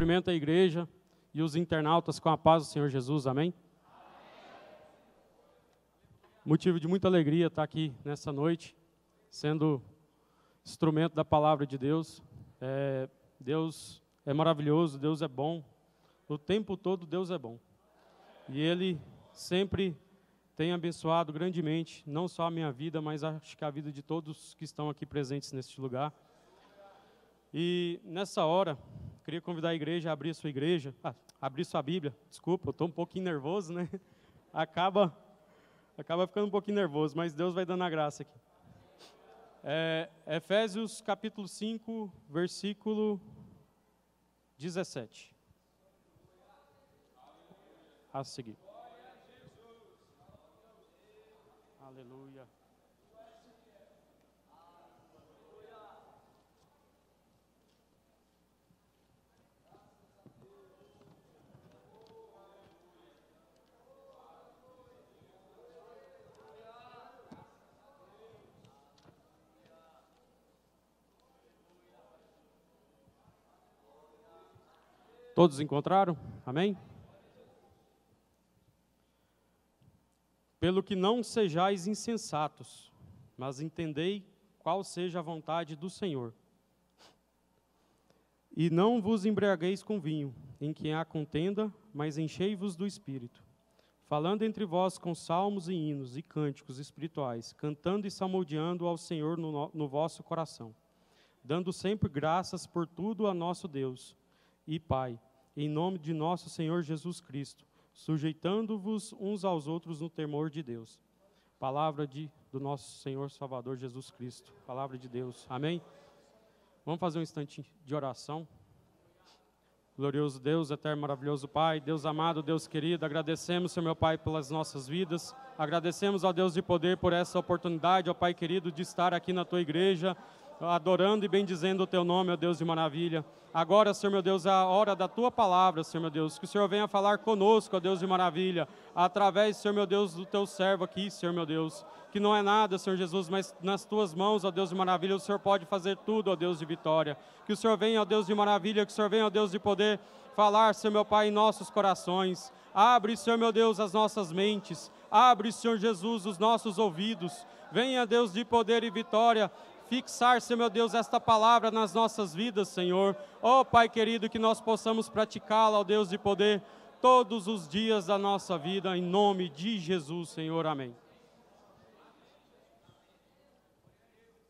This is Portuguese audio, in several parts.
Cumprimento a igreja e os internautas com a paz do Senhor Jesus, amém? Motivo de muita alegria estar aqui nessa noite, sendo instrumento da palavra de Deus. Deus é maravilhoso, Deus é bom, o tempo todo Deus é bom. E Ele sempre tem abençoado grandemente, não só a minha vida, mas acho que a vida de todos que estão aqui presentes neste lugar. E nessa hora, queria convidar a igreja a abrir abrir sua Bíblia. Desculpa, eu estou um pouquinho nervoso, né? Acaba ficando um pouquinho nervoso, mas Deus vai dando a graça aqui. Efésios capítulo 5, versículo 17. A seguir. Aleluia. Todos encontraram? Amém? Pelo que não sejais insensatos, mas entendei qual seja a vontade do Senhor. E não vos embriagueis com vinho, em que há contenda, mas enchei-vos do Espírito, falando entre vós com salmos e hinos e cânticos espirituais, cantando e salmodiando ao Senhor no vosso coração, dando sempre graças por tudo a nosso Deus e Pai, em nome de nosso Senhor Jesus Cristo, sujeitando-vos uns aos outros no temor de Deus. Palavra do nosso Senhor Salvador Jesus Cristo. Palavra de Deus. Amém? Vamos fazer um instante de oração. Glorioso Deus, eterno, maravilhoso Pai, Deus amado, Deus querido, agradecemos, Senhor meu Pai, pelas nossas vidas. Agradecemos ao Deus de poder por essa oportunidade, ó Pai querido, de estar aqui na Tua igreja, adorando e bendizendo o Teu nome, ó Deus de maravilha. Agora, Senhor meu Deus, é a hora da Tua palavra, Senhor meu Deus, que o Senhor venha falar conosco, ó Deus de maravilha, através, Senhor meu Deus, do Teu servo aqui, Senhor meu Deus, que não é nada, Senhor Jesus, mas nas Tuas mãos, ó Deus de maravilha, o Senhor pode fazer tudo, ó Deus de vitória. Que o Senhor venha, ó Deus de maravilha, que o Senhor venha, ó Deus de poder falar, Senhor meu Pai, em nossos corações. Abre, Senhor meu Deus, as nossas mentes. Abre, Senhor Jesus, os nossos ouvidos. Venha, Deus de poder e vitória, fixar, Senhor meu Deus, esta palavra nas nossas vidas, Senhor. Ó Pai querido, que nós possamos praticá-la, ó Deus de poder, todos os dias da nossa vida, em nome de Jesus, Senhor. Amém.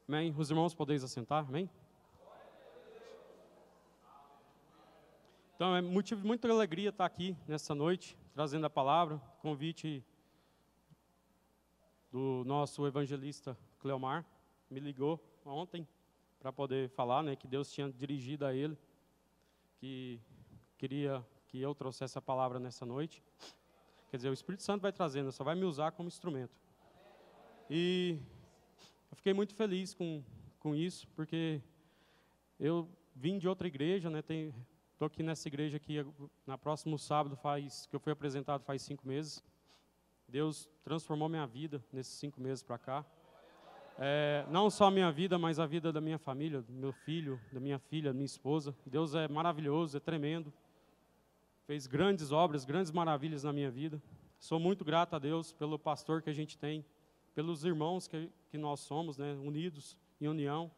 Amém. Os irmãos podeis assentar, amém? Então, é motivo de muita alegria estar aqui nessa noite, trazendo a palavra, convite do nosso evangelista Cleomar, me ligou ontem para poder falar, né, que Deus tinha dirigido a ele, que queria que eu trouxesse a palavra nessa noite. Quer dizer, o Espírito Santo vai trazendo, só vai me usar como instrumento. E eu fiquei muito feliz com isso, porque eu vim de outra igreja, né, estou aqui nessa igreja aqui, na próximo sábado, que eu fui apresentado faz 5 meses. Deus transformou minha vida nesses 5 meses para cá. Não só a minha vida, mas a vida da minha família, do meu filho, da minha filha, da minha esposa. Deus é maravilhoso, é tremendo. Fez grandes obras, grandes maravilhas na minha vida. Sou muito grato a Deus pelo pastor que a gente tem, pelos irmãos que nós somos, né, unidos em união,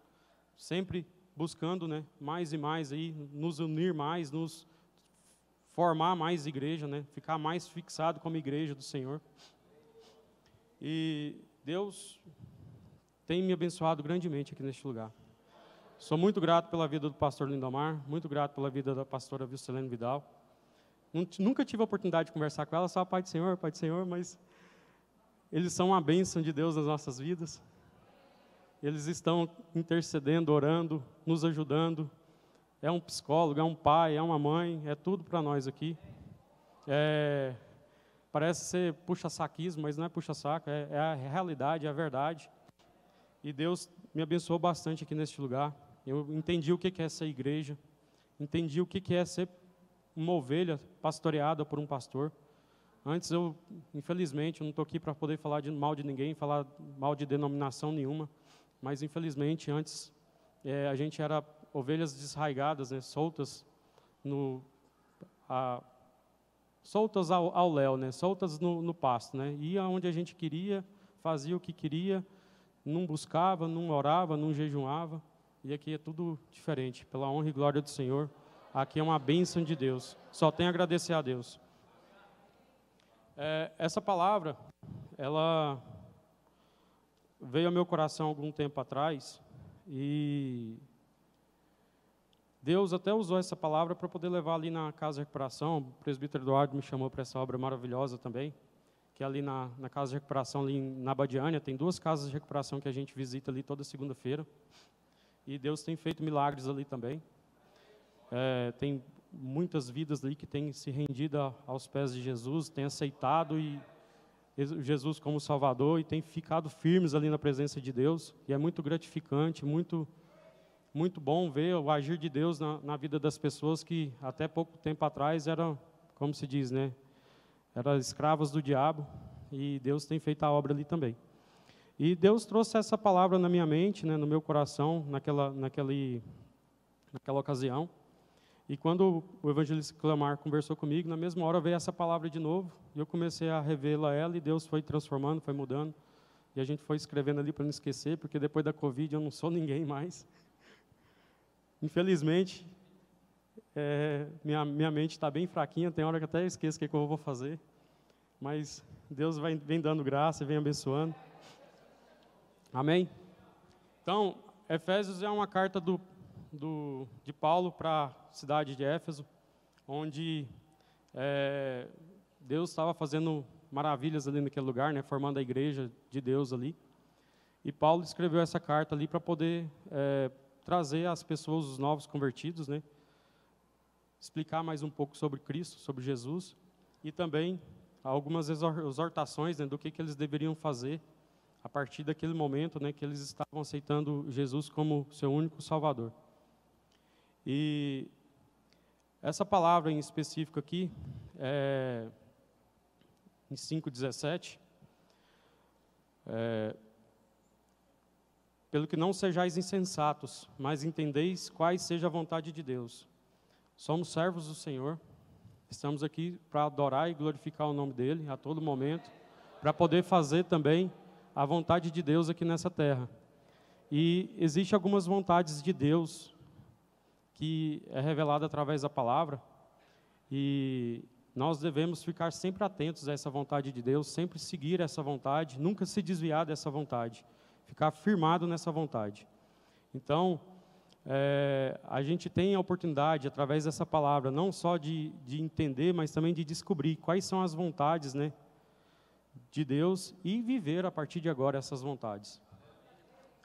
sempre buscando, né, mais e mais aí, nos unir mais, nos formar mais igreja, né, ficar mais fixado como igreja do Senhor. E Deus tem me abençoado grandemente aqui neste lugar. Sou muito grato pela vida do pastor Lindomar, muito grato pela vida da pastora Vilcelene Vidal. Nunca tive a oportunidade de conversar com ela, só Pai do Senhor, mas eles são uma bênção de Deus nas nossas vidas. Eles estão intercedendo, orando, nos ajudando. É um psicólogo, é um pai, é uma mãe, é tudo para nós aqui. Parece ser puxa-saquismo, mas não é puxa-saco, é a realidade, é a verdade. E Deus me abençoou bastante aqui neste lugar. Eu entendi o que é ser igreja, entendi o que é ser uma ovelha pastoreada por um pastor. Antes infelizmente, eu não estou aqui para poder falar mal de ninguém, falar mal de denominação nenhuma, mas infelizmente antes a gente era ovelhas desraigadas, né, soltas soltas ao léu, né? Soltas no pasto, né? Ia onde a gente queria, fazia o que queria, não buscava, não orava, não jejuava. E aqui é tudo diferente, pela honra e glória do Senhor. Aqui é uma bênção de Deus. Só tenho a agradecer a Deus. Essa palavra, ela veio ao meu coração algum tempo atrás e Deus até usou essa palavra para poder levar ali na Casa de Recuperação. O presbítero Eduardo me chamou para essa obra maravilhosa também, que é ali na Casa de Recuperação, ali na Badiânia. Tem 2 casas de recuperação que a gente visita ali toda segunda-feira. E Deus tem feito milagres ali também. Tem muitas vidas ali que têm se rendido aos pés de Jesus, têm aceitado Jesus como Salvador e têm ficado firmes ali na presença de Deus. E é muito gratificante, muito bom ver o agir de Deus na vida das pessoas que até pouco tempo atrás eram, como se diz, né? Eram escravas do diabo, e Deus tem feito a obra ali também. E Deus trouxe essa palavra na minha mente, né, no meu coração, naquela ocasião. E quando o evangelista Clamar conversou comigo, na mesma hora veio essa palavra de novo, e eu comecei a revê-la a ela, e Deus foi transformando, foi mudando. E a gente foi escrevendo ali para não esquecer, porque depois da Covid eu não sou ninguém mais. Infelizmente, minha mente está bem fraquinha, tem hora que até esqueço o que eu vou fazer. Mas Deus vem dando graça e vem abençoando. Amém? Então, Efésios é uma carta de Paulo para a cidade de Éfeso, onde Deus estava fazendo maravilhas ali naquele lugar, né, formando a igreja de Deus ali. E Paulo escreveu essa carta ali para poder trazer às pessoas, os novos convertidos, né, explicar mais um pouco sobre Cristo, sobre Jesus, e também algumas exortações, né, do que eles deveriam fazer a partir daquele momento, né, que eles estavam aceitando Jesus como seu único Salvador. E essa palavra em específico aqui, em 5,17, pelo que não sejais insensatos, mas entendeis quais seja a vontade de Deus. Somos servos do Senhor, estamos aqui para adorar e glorificar o nome dEle a todo momento, para poder fazer também a vontade de Deus aqui nessa terra. E existem algumas vontades de Deus que é revelada através da palavra, e nós devemos ficar sempre atentos a essa vontade de Deus, sempre seguir essa vontade, nunca se desviar dessa vontade, ficar firmado nessa vontade. Então, a gente tem a oportunidade, através dessa palavra, não só de entender, mas também de descobrir quais são as vontades, né, de Deus, e viver a partir de agora essas vontades.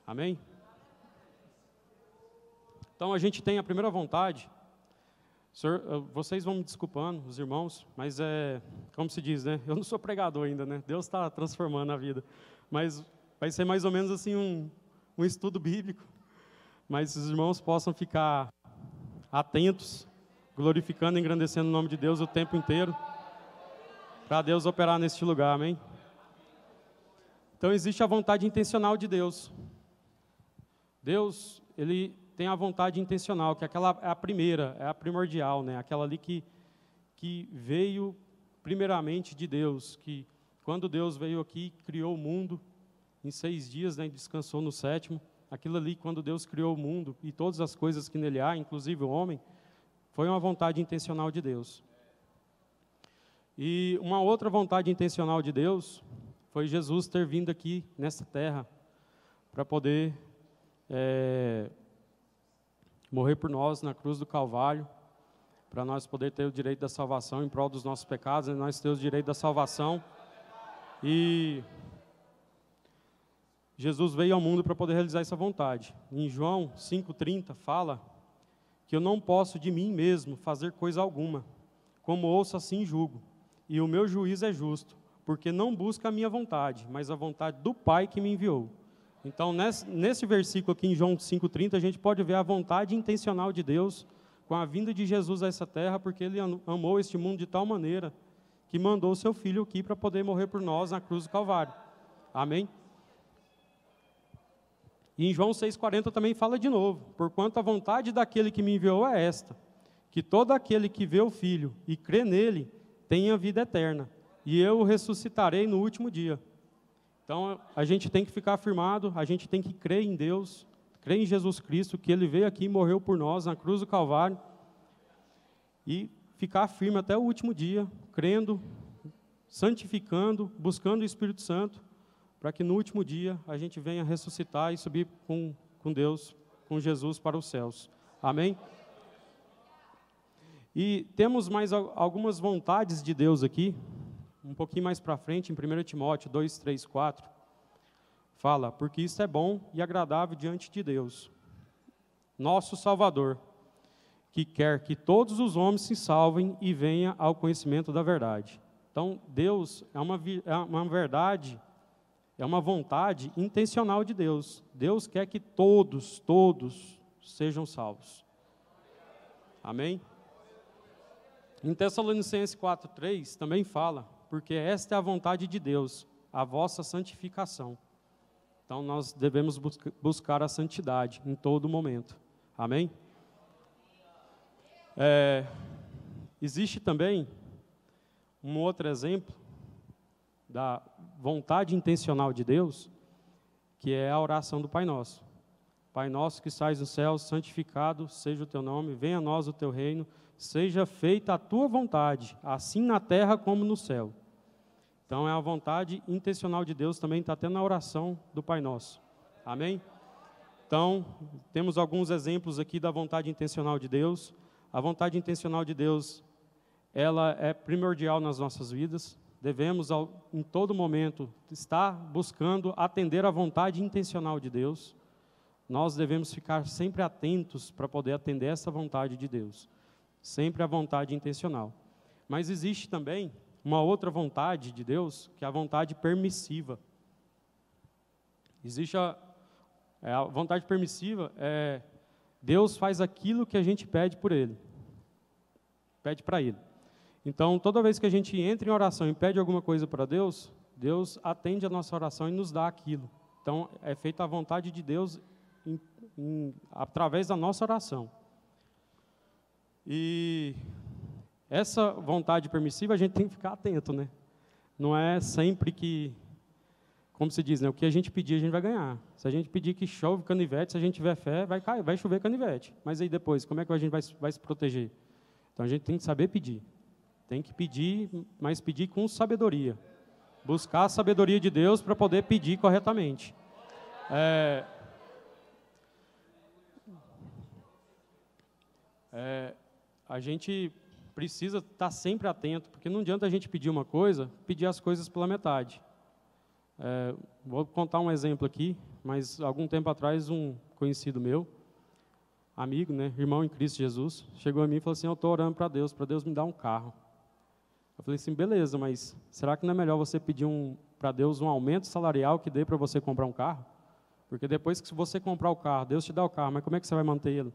Amém? Então, a gente tem a primeira vontade. Senhor, vocês vão me desculpando, os irmãos, mas como se diz, né? Eu não sou pregador ainda, né? Deus está transformando a vida. Mas vai ser mais ou menos assim um estudo bíblico. Mas os irmãos possam ficar atentos, glorificando e engrandecendo o nome de Deus o tempo inteiro, para Deus operar neste lugar, amém? Então, existe a vontade intencional de Deus. Deus, Ele tem a vontade intencional, que aquela é a primeira, é a primordial, né? Aquela ali que veio primeiramente de Deus, que quando Deus veio aqui, criou o mundo em 6 dias, né, e descansou no 7º, aquilo ali, quando Deus criou o mundo e todas as coisas que nele há, inclusive o homem, foi uma vontade intencional de Deus. E uma outra vontade intencional de Deus foi Jesus ter vindo aqui nessa terra para poder morrer por nós na cruz do Calvário, para nós poder ter o direito da salvação em prol dos nossos pecados, e nós temos o direito da salvação. E Jesus veio ao mundo para poder realizar essa vontade. Em João 5,30 fala que eu não posso de mim mesmo fazer coisa alguma, como ouço assim julgo, e o meu juízo é justo, porque não busca a minha vontade, mas a vontade do Pai que me enviou. Então, nesse versículo aqui em João 5,30, a gente pode ver a vontade intencional de Deus com a vinda de Jesus a essa terra, porque Ele amou este mundo de tal maneira que mandou o seu Filho aqui para poder morrer por nós na cruz do Calvário. Amém? E em João 6,40 também fala de novo: porquanto a vontade daquele que me enviou é esta, que todo aquele que vê o Filho e crê nele tenha vida eterna, e eu o ressuscitarei no último dia. Então, a gente tem que ficar firmado, a gente tem que crer em Deus, crer em Jesus Cristo, que Ele veio aqui e morreu por nós na cruz do Calvário, e ficar firme até o último dia, crendo, santificando, buscando o Espírito Santo, para que no último dia a gente venha ressuscitar e subir com Deus, com Jesus para os céus. Amém? E temos mais algumas vontades de Deus aqui, um pouquinho mais para frente, em 1 Timóteo 2, 3, 4, fala, porque isso é bom e agradável diante de Deus, nosso Salvador, que quer que todos os homens se salvem e venham ao conhecimento da verdade. Então, Deus é uma verdade, é uma vontade intencional de Deus. Deus quer que todos sejam salvos. Amém? Em Tessalonicenses 4:3 também fala, porque esta é a vontade de Deus, a vossa santificação. Então, nós devemos buscar a santidade em todo momento. Amém? Existe também um outro exemplo da vontade intencional de Deus, que é a oração do Pai Nosso. Pai nosso que sais no céu, santificado seja o teu nome, venha a nós o teu reino, seja feita a tua vontade, assim na terra como no céu. Então, é a vontade intencional de Deus, também está até na oração do Pai Nosso. Amém? Então, temos alguns exemplos aqui da vontade intencional de Deus. A vontade intencional de Deus, ela é primordial nas nossas vidas. Devemos, em todo momento, estar buscando atender à vontade intencional de Deus. Nós devemos ficar sempre atentos para poder atender essa vontade de Deus. Sempre a vontade intencional. Mas existe também uma outra vontade de Deus, que é a vontade permissiva. Existe a vontade permissiva, Deus faz aquilo que a gente pede por Ele. Pede para Ele. Então, toda vez que a gente entra em oração e pede alguma coisa para Deus, Deus atende a nossa oração e nos dá aquilo. Então, é feita a vontade de Deus através da nossa oração. E essa vontade permissiva a gente tem que ficar atento, né? Não é sempre que, como se diz, né? O que a gente pedir a gente vai ganhar. Se a gente pedir que chove canivete, se a gente tiver fé, vai chover canivete. Mas aí depois, como é que a gente vai se proteger? Então a gente tem que saber pedir. Tem que pedir, mas pedir com sabedoria. Buscar a sabedoria de Deus para poder pedir corretamente. A gente precisa estar sempre atento, porque não adianta a gente pedir uma coisa, pedir as coisas pela metade. Vou contar um exemplo aqui, mas algum tempo atrás um conhecido meu, amigo, né, irmão em Cristo Jesus, chegou a mim e falou assim, eu estou orando para Deus me dar um carro. Eu falei assim, beleza, mas será que não é melhor você pedir para Deus um aumento salarial que dê para você comprar um carro? Porque depois que você comprar o carro, Deus te dá o carro, mas como é que você vai manter ele?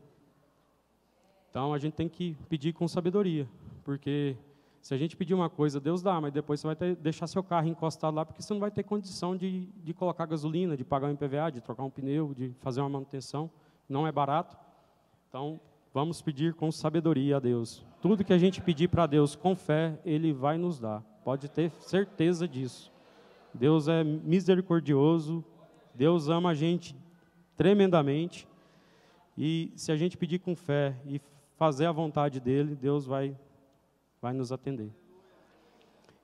Então, a gente tem que pedir com sabedoria, porque se a gente pedir uma coisa, Deus dá, mas depois você vai deixar seu carro encostado lá, porque você não vai ter condição de colocar gasolina, de pagar um IPVA, de trocar um pneu, de fazer uma manutenção, não é barato. Então, vamos pedir com sabedoria a Deus. Tudo que a gente pedir para Deus com fé, Ele vai nos dar, pode ter certeza disso. Deus é misericordioso, Deus ama a gente tremendamente, e se a gente pedir com fé e fazer a vontade dEle, Deus vai nos atender.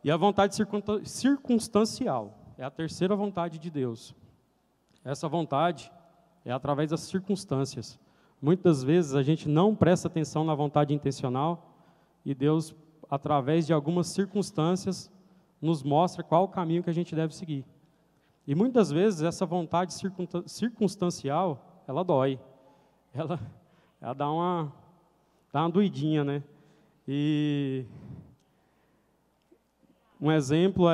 E a vontade circunstancial é a terceira vontade de Deus. Essa vontade é através das circunstâncias. Muitas vezes a gente não presta atenção na vontade intencional e Deus, através de algumas circunstâncias, nos mostra qual o caminho que a gente deve seguir. E muitas vezes essa vontade circunstancial, ela dói. Ela dá uma doidinha, né? E um exemplo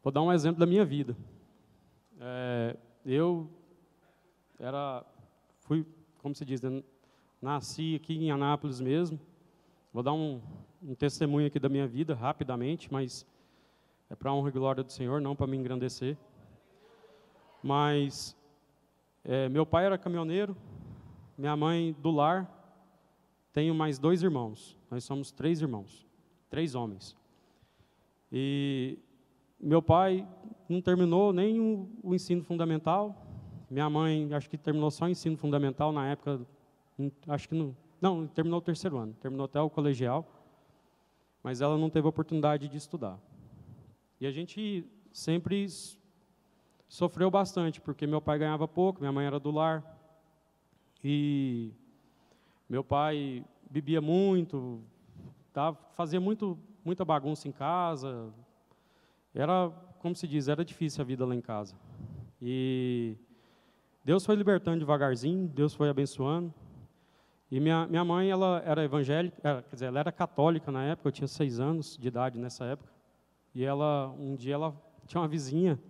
vou dar um exemplo da minha vida. Eu fui, como se diz, né, nasci aqui em Anápolis mesmo. Vou dar um testemunho aqui da minha vida, rapidamente, mas é para a honra e glória do Senhor, não para me engrandecer. Mas meu pai era caminhoneiro, minha mãe do lar, tenho mais 2 irmãos. Nós somos 3 irmãos, 3 homens. E meu pai não terminou nem o ensino fundamental. Minha mãe, acho que terminou só o ensino fundamental na época, acho que não, terminou o 3º ano, terminou até o colegial, mas ela não teve a oportunidade de estudar. E a gente sempre sofreu bastante, porque meu pai ganhava pouco, minha mãe era do lar, e meu pai bebia muito, fazia muita bagunça em casa. Era, como se diz, era difícil a vida lá em casa. E Deus foi libertando devagarzinho, Deus foi abençoando. E minha mãe, ela era evangélica, quer dizer, ela era católica na época, eu tinha 6 anos de idade nessa época. E um dia ela tinha uma vizinha,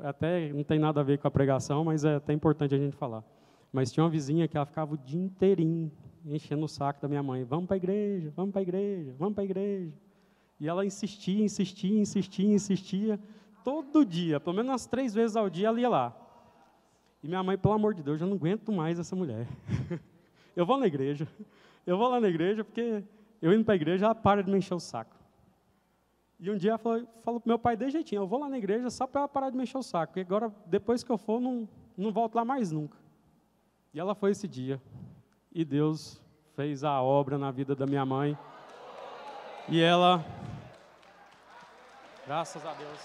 até não tem nada a ver com a pregação, mas é até importante a gente falar. Mas tinha uma vizinha que ela ficava o dia inteirinho enchendo o saco da minha mãe. Vamos para a igreja, vamos para a igreja, vamos para a igreja. E ela insistia, todo dia, pelo menos umas 3 vezes ao dia ela ia lá. E minha mãe, pelo amor de Deus, eu não aguento mais essa mulher. Eu vou lá na igreja, porque eu indo para a igreja, ela para de me encher o saco. E um dia ela falou para meu pai de jeitinho, eu vou lá na igreja só para ela parar de me encher o saco, porque agora, depois que eu for, não volto lá mais nunca. E ela foi esse dia. E Deus fez a obra na vida da minha mãe. E ela, graças a Deus,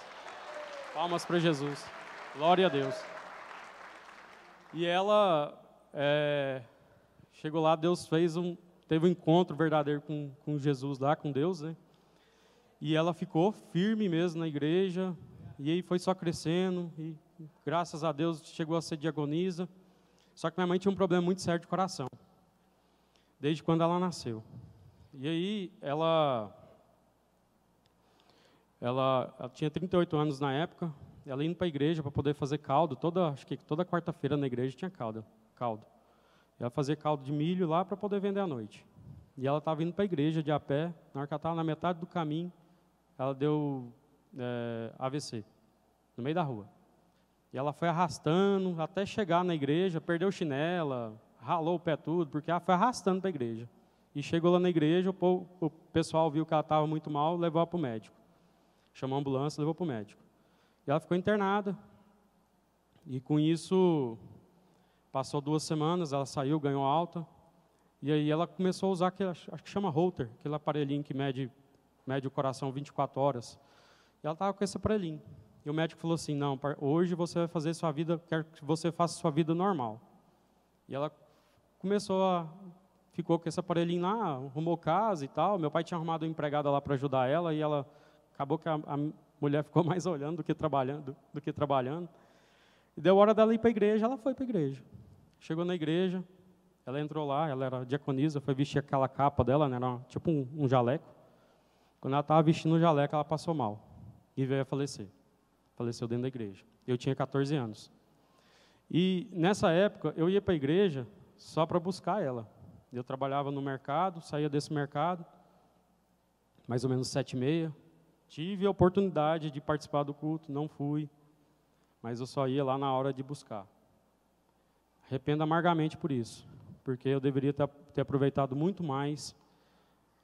palmas para Jesus, glória a Deus. E ela chegou lá, Deus teve um encontro verdadeiro com Jesus lá, com Deus, né? E ela ficou firme mesmo na igreja, e aí foi só crescendo, e graças a Deus chegou a ser diaconisa. Só que minha mãe tinha um problema muito sério de coração, desde quando ela nasceu. E aí ela tinha 38 anos na época, ela indo para a igreja para poder fazer caldo, acho que toda quarta-feira na igreja tinha caldo. Ela fazia caldo de milho lá para poder vender à noite. E ela estava indo para a igreja de a pé, na hora que ela estava na metade do caminho, ela deu AVC, no meio da rua. E ela foi arrastando até chegar na igreja, perdeu chinela, ralou o pé tudo, porque ela foi arrastando para a igreja. E chegou lá na igreja, o pessoal viu que ela estava muito mal, levou ela para o médico. Chamou a ambulância, levou para o médico. E ela ficou internada. E com isso, passou 2 semanas, ela saiu, ganhou alta. E aí ela começou a usar, acho que chama Holter, aquele aparelhinho que mede o coração 24 horas. E ela estava com esse aparelhinho. E o médico falou assim, não, hoje você vai fazer sua vida, quero que você faça sua vida normal. E ela ficou com esse aparelhinho lá, arrumou casa e tal. Meu pai tinha arrumado uma empregada lá para ajudar ela, e ela acabou que a mulher ficou mais olhando do que trabalhando. E deu hora dela ir para a igreja, ela foi para a igreja. Chegou na igreja, ela entrou lá, ela era diaconisa, foi vestir aquela capa dela, né, era tipo um jaleco. Quando ela estava vestindo o jaleco, ela passou mal e veio a falecer. Faleceu dentro da igreja. Eu tinha 14 anos. E nessa época, eu ia para a igreja só para buscar ela. Eu trabalhava no mercado, saía desse mercado, mais ou menos 7h30. Tive a oportunidade de participar do culto, não fui, mas eu só ia lá na hora de buscar. Arrependo amargamente por isso, porque eu deveria ter aproveitado muito mais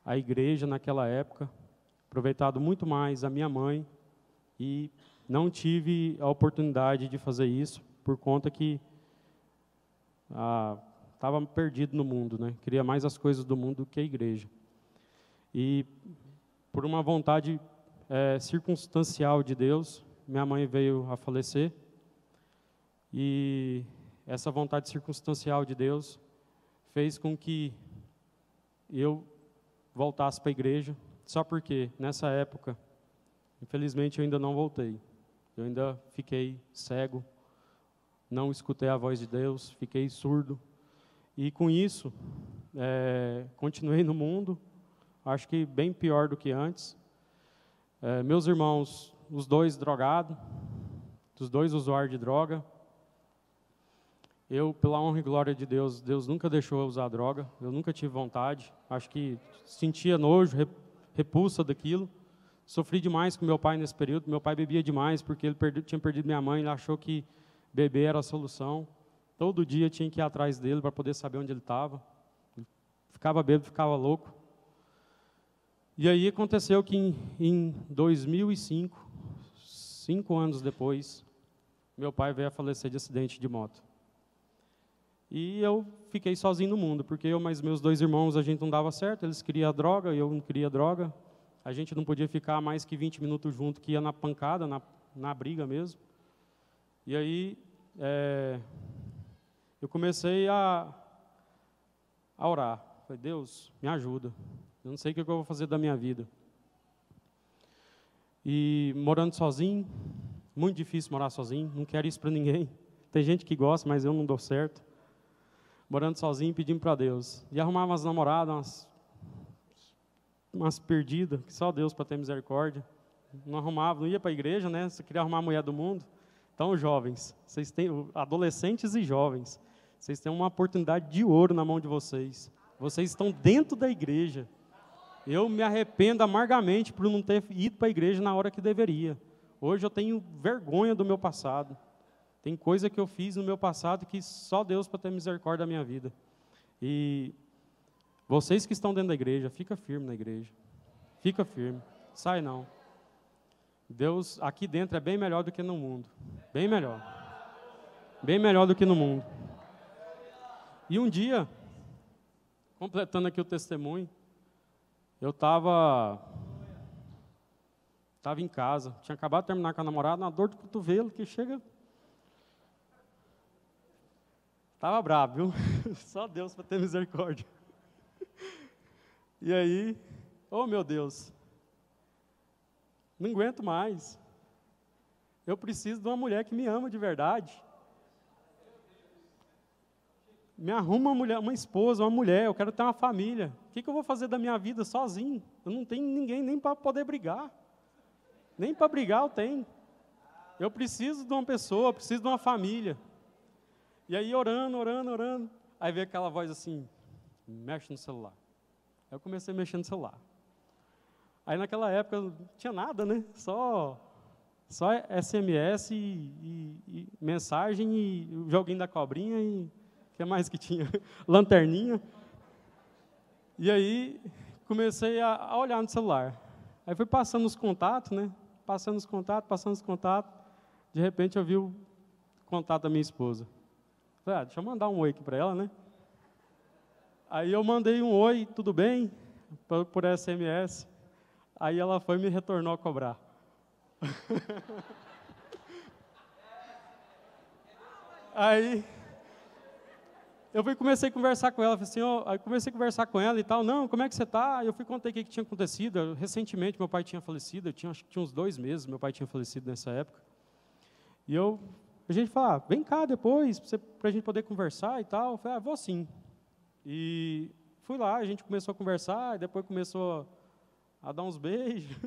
a igreja naquela época, aproveitado muito mais a minha mãe, e não tive a oportunidade de fazer isso, por conta que estava perdido no mundo, né? Queria mais as coisas do mundo do que a igreja. E por uma vontade circunstancial de Deus, minha mãe veio a falecer, e essa vontade circunstancial de Deus fez com que eu voltasse para a igreja, só porque nessa época, infelizmente, eu ainda não voltei. Eu ainda fiquei cego, não escutei a voz de Deus, fiquei surdo. E com isso, continuei no mundo, acho que bem pior do que antes. Meus irmãos, os 2 drogados, os 2 usuários de droga. Eu, pela honra e glória de Deus, Deus nunca deixou eu usar droga, eu nunca tive vontade. Acho que sentia nojo, repulsa daquilo. Sofri demais com meu pai nesse período. Meu pai bebia demais porque ele tinha perdido minha mãe, ele achou que beber era a solução. Todo dia tinha que ir atrás dele para poder saber onde ele estava. Ficava bêbado, ficava louco. E aí aconteceu que em 2005, 5 anos depois, meu pai veio a falecer de acidente de moto. E eu fiquei sozinho no mundo, porque eu mais meus 2 irmãos, a gente não dava certo, eles queriam droga, eu não queria droga. A gente não podia ficar mais que 20 minutos junto, que ia na pancada, na briga mesmo. E aí, eu comecei a orar. Falei, Deus, me ajuda. Eu não sei o que eu vou fazer da minha vida. E morando sozinho, muito difícil morar sozinho, não quero isso para ninguém. Tem gente que gosta, mas eu não dou certo. Morando sozinho, pedindo para Deus. E arrumava umas namoradas, umas perdidas, que só Deus para ter misericórdia. Não arrumava, não ia para a igreja, né? Você queria arrumar a mulher do mundo. Então, jovens, vocês têm, adolescentes e jovens, vocês têm uma oportunidade de ouro na mão de vocês. Vocês estão dentro da igreja. Eu me arrependo amargamente por não ter ido para a igreja na hora que deveria. Hoje eu tenho vergonha do meu passado. Tem coisa que eu fiz no meu passado que só Deus para ter misericórdia da minha vida. E vocês que estão dentro da igreja, fica firme na igreja. Fica firme. Sai não. Deus aqui dentro é bem melhor do que no mundo. Bem melhor. Bem melhor do que no mundo. E um dia, completando aqui o testemunho, eu estava em casa, tinha acabado de terminar com a namorada, uma dor de cotovelo que chega... Estava bravo, viu? Só Deus para ter misericórdia. E aí, oh meu Deus, não aguento mais. Eu preciso de uma mulher que me ama de verdade. Me arruma uma mulher, uma esposa, uma mulher, eu quero ter uma família. O que eu vou fazer da minha vida sozinho? Eu não tenho ninguém nem para poder brigar. Nem para brigar eu tenho. Eu preciso de uma pessoa, eu preciso de uma família. E aí orando. Aí veio aquela voz assim, mexe no celular. Aí eu comecei a mexer no celular. Aí naquela época não tinha nada, né? Só SMS e mensagem e o joguinho da cobrinha e... O que mais que tinha? Lanterninha. E aí, comecei a olhar no celular. Aí fui passando os contatos, né? Passando os contatos. De repente, eu vi o contato da minha esposa. Falei, deixa eu mandar um oi aqui para ela, né? Aí eu mandei um oi, tudo bem? Por SMS. Aí ela foi e me retornou a cobrar. Aí... Eu comecei a conversar com ela, falei assim, aí comecei a conversar com ela e tal, não, como é que você está? Eu contei o que tinha acontecido. Recentemente meu pai tinha falecido, acho que tinha uns 2 meses, meu pai tinha falecido nessa época. E a gente falou, vem cá depois, para a gente poder conversar e tal. Eu falei, vou sim. E fui lá, a gente começou a conversar, e depois começou a dar uns beijos.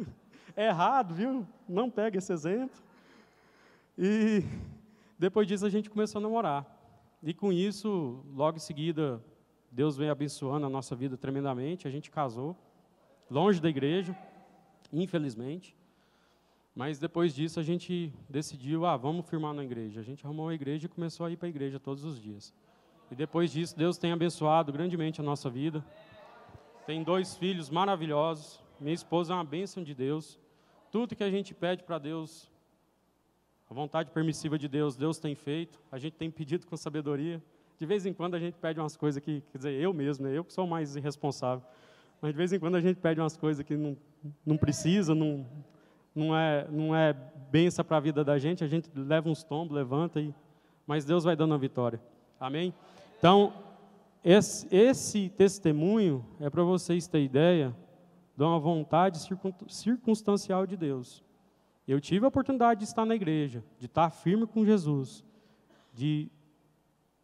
É errado, viu? Não pega esse exemplo. E depois disso a gente começou a namorar. E com isso, logo em seguida, Deus veio abençoando a nossa vida tremendamente. A gente casou, longe da igreja, infelizmente. Mas depois disso, a gente decidiu, vamos firmar na igreja. A gente arrumou uma igreja e começou a ir para a igreja todos os dias. E depois disso, Deus tem abençoado grandemente a nossa vida. Tem 2 filhos maravilhosos. Minha esposa é uma bênção de Deus. Tudo que a gente pede para Deus... A vontade permissiva de Deus, Deus tem feito. A gente tem pedido com sabedoria. De vez em quando a gente pede umas coisas que, quer dizer, eu mesmo, né? Eu que sou o mais irresponsável. Mas de vez em quando a gente pede umas coisas que não precisa, não é bênção para a vida da gente. A gente leva uns tombos, levanta, mas Deus vai dando a vitória. Amém? Então, esse testemunho é para vocês terem ideia de uma vontade circunstancial de Deus. Eu tive a oportunidade de estar na igreja, de estar firme com Jesus, de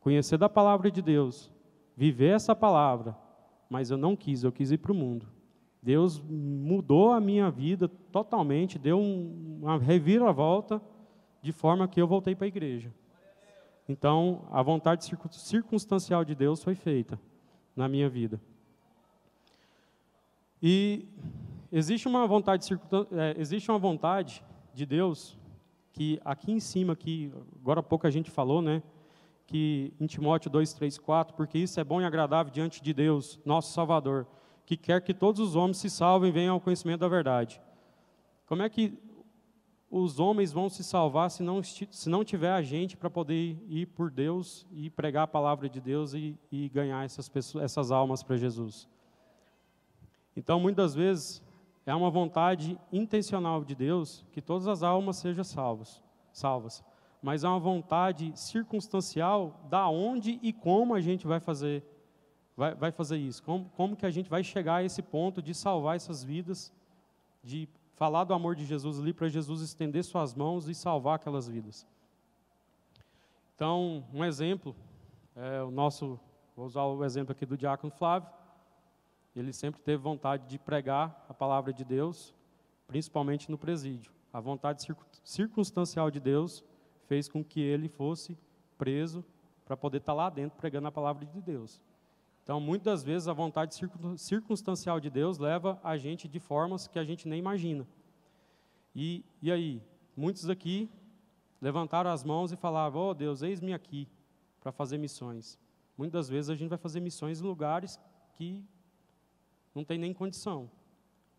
conhecer da palavra de Deus, viver essa palavra, mas eu não quis, eu quis ir para o mundo. Deus mudou a minha vida totalmente, deu uma reviravolta, de forma que eu voltei para a igreja. Então, a vontade circunstancial de Deus foi feita na minha vida. E existe uma vontade de Deus, que aqui em cima, que agora há pouco a gente falou, né? que em Timóteo 2, 3, 4, porque isso é bom e agradável diante de Deus, nosso Salvador, que quer que todos os homens se salvem e venham ao conhecimento da verdade. Como é que os homens vão se salvar se não tiver a gente para poder ir por Deus e pregar a palavra de Deus e ganhar essas almas para Jesus? Então, muitas vezes, é uma vontade intencional de Deus que todas as almas sejam salvas. Mas é uma vontade circunstancial da onde e como a gente vai fazer isso. Como que a gente vai chegar a esse ponto de salvar essas vidas, de falar do amor de Jesus ali para Jesus estender suas mãos e salvar aquelas vidas. Então, um exemplo, vou usar o exemplo aqui do diácono Flávio. Ele sempre teve vontade de pregar a palavra de Deus, principalmente no presídio. A vontade circunstancial de Deus fez com que ele fosse preso para poder estar lá dentro pregando a palavra de Deus. Então, muitas das vezes, a vontade circunstancial de Deus leva a gente de formas que a gente nem imagina. E aí, muitos aqui levantaram as mãos e falavam: oh Deus, eis-me aqui para fazer missões. Muitas vezes a gente vai fazer missões em lugares que não tem nem condição,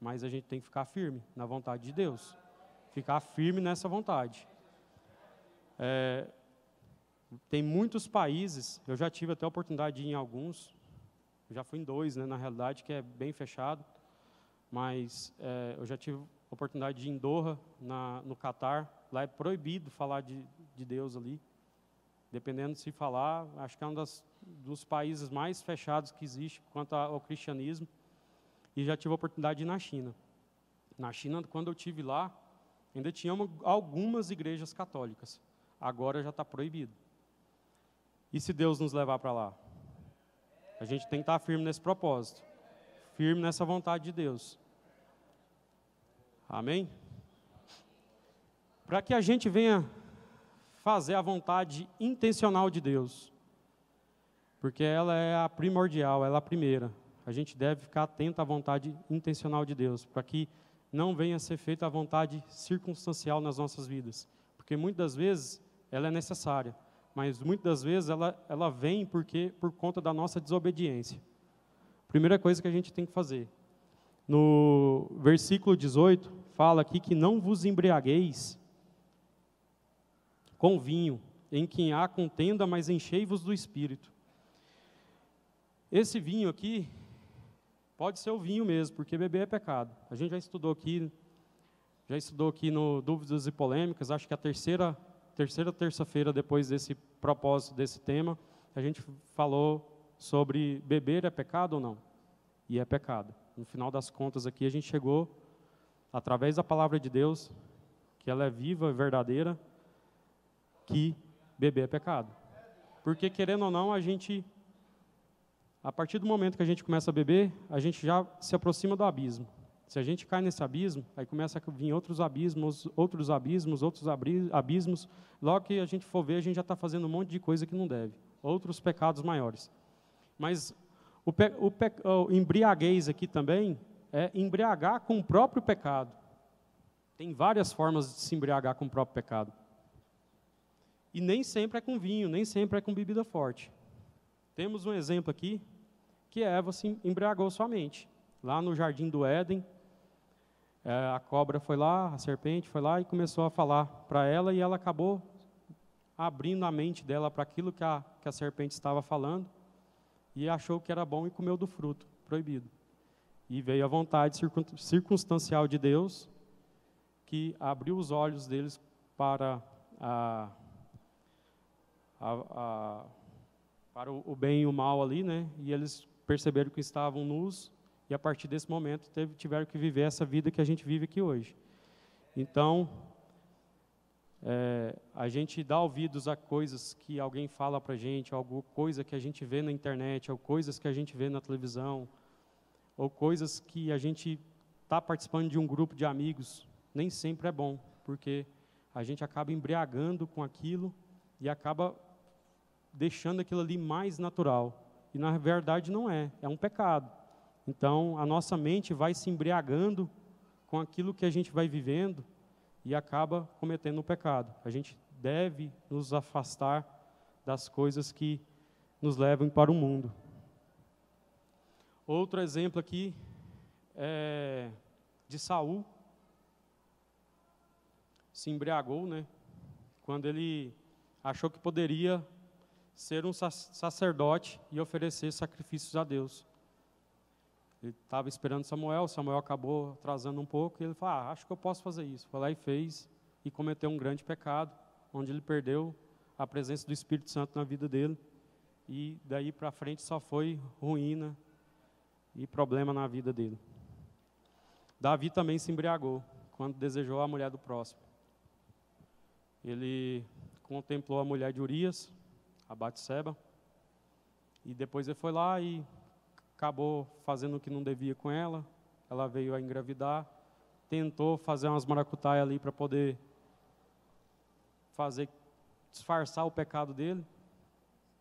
mas a gente tem que ficar firme na vontade de Deus, ficar firme nessa vontade. Tem muitos países, eu já tive até a oportunidade de ir em alguns, já fui em 2, né, na realidade, que é bem fechado, mas eu já tive a oportunidade de ir em Doha, no Catar. Lá é proibido falar de Deus ali, dependendo se falar, acho que é um dos países mais fechados que existe quanto ao cristianismo. E já tive a oportunidade de ir na China. Na China, quando eu estive lá, ainda tinha algumas igrejas católicas. Agora já está proibido. E se Deus nos levar para lá? A gente tem que estar firme nesse propósito, firme nessa vontade de Deus. Amém? Para que a gente venha fazer a vontade intencional de Deus, porque ela é a primordial, ela é a primeira. A gente deve ficar atento à vontade intencional de Deus, para que não venha a ser feita a vontade circunstancial nas nossas vidas. Porque muitas das vezes ela é necessária, mas muitas das vezes ela vem por conta da nossa desobediência. Primeira coisa que a gente tem que fazer. No versículo 18, fala aqui que não vos embriagueis com vinho, em quem há contenda, mas enchei-vos do Espírito. Esse vinho aqui pode ser o vinho mesmo, porque beber é pecado. A gente já estudou aqui no Dúvidas e Polêmicas, acho que a terceira terça-feira depois desse propósito, desse tema, a gente falou sobre beber é pecado ou não? E é pecado. No final das contas aqui a gente chegou, através da palavra de Deus, que ela é viva e verdadeira, que beber é pecado. Porque, querendo ou não, a partir do momento que a gente começa a beber, a gente já se aproxima do abismo. Se a gente cai nesse abismo, aí começa a vir outros abismos. Logo que a gente for ver, a gente já está fazendo um monte de coisa que não deve. Outros pecados maiores. Mas o embriaguez aqui também é embriagar com o próprio pecado. Tem várias formas de se embriagar com o próprio pecado. E nem sempre é com vinho, nem sempre é com bebida forte. Temos um exemplo aqui, que Eva se embriagou somente. Lá no jardim do Éden, a cobra foi lá, a serpente foi lá e começou a falar para ela, e ela acabou abrindo a mente dela para aquilo que a serpente estava falando, e achou que era bom e comeu do fruto proibido. E veio a vontade circunstancial de Deus, que abriu os olhos deles para para o bem e o mal ali, né? E eles perceberam que estavam nus, e a partir desse momento tiveram que viver essa vida que a gente vive aqui hoje. Então, a gente dá ouvidos a coisas que alguém fala para a gente, alguma coisa que a gente vê na internet, ou coisas que a gente vê na televisão, ou coisas que a gente está participando de um grupo de amigos, nem sempre é bom, porque a gente acaba embriagando com aquilo e acaba deixando aquilo ali mais natural. E na verdade não é um pecado. Então a nossa mente vai se embriagando com aquilo que a gente vai vivendo e acaba cometendo o pecado. A gente deve nos afastar das coisas que nos levam para o mundo. Outro exemplo aqui é de Saul. Se embriagou, né? Quando ele achou que poderia ser um sacerdote e oferecer sacrifícios a Deus. Ele estava esperando Samuel acabou atrasando um pouco, e ele falou, acho que eu posso fazer isso. Foi lá e fez, e cometeu um grande pecado, onde ele perdeu a presença do Espírito Santo na vida dele, e daí para frente só foi ruína e problema na vida dele. Davi também se embriagou, quando desejou a mulher do próximo. Ele contemplou a mulher de Urias, a Batseba, e depois ele foi lá e acabou fazendo o que não devia com ela. Ela veio a engravidar, tentou fazer umas maracutaias ali para poder disfarçar o pecado dele,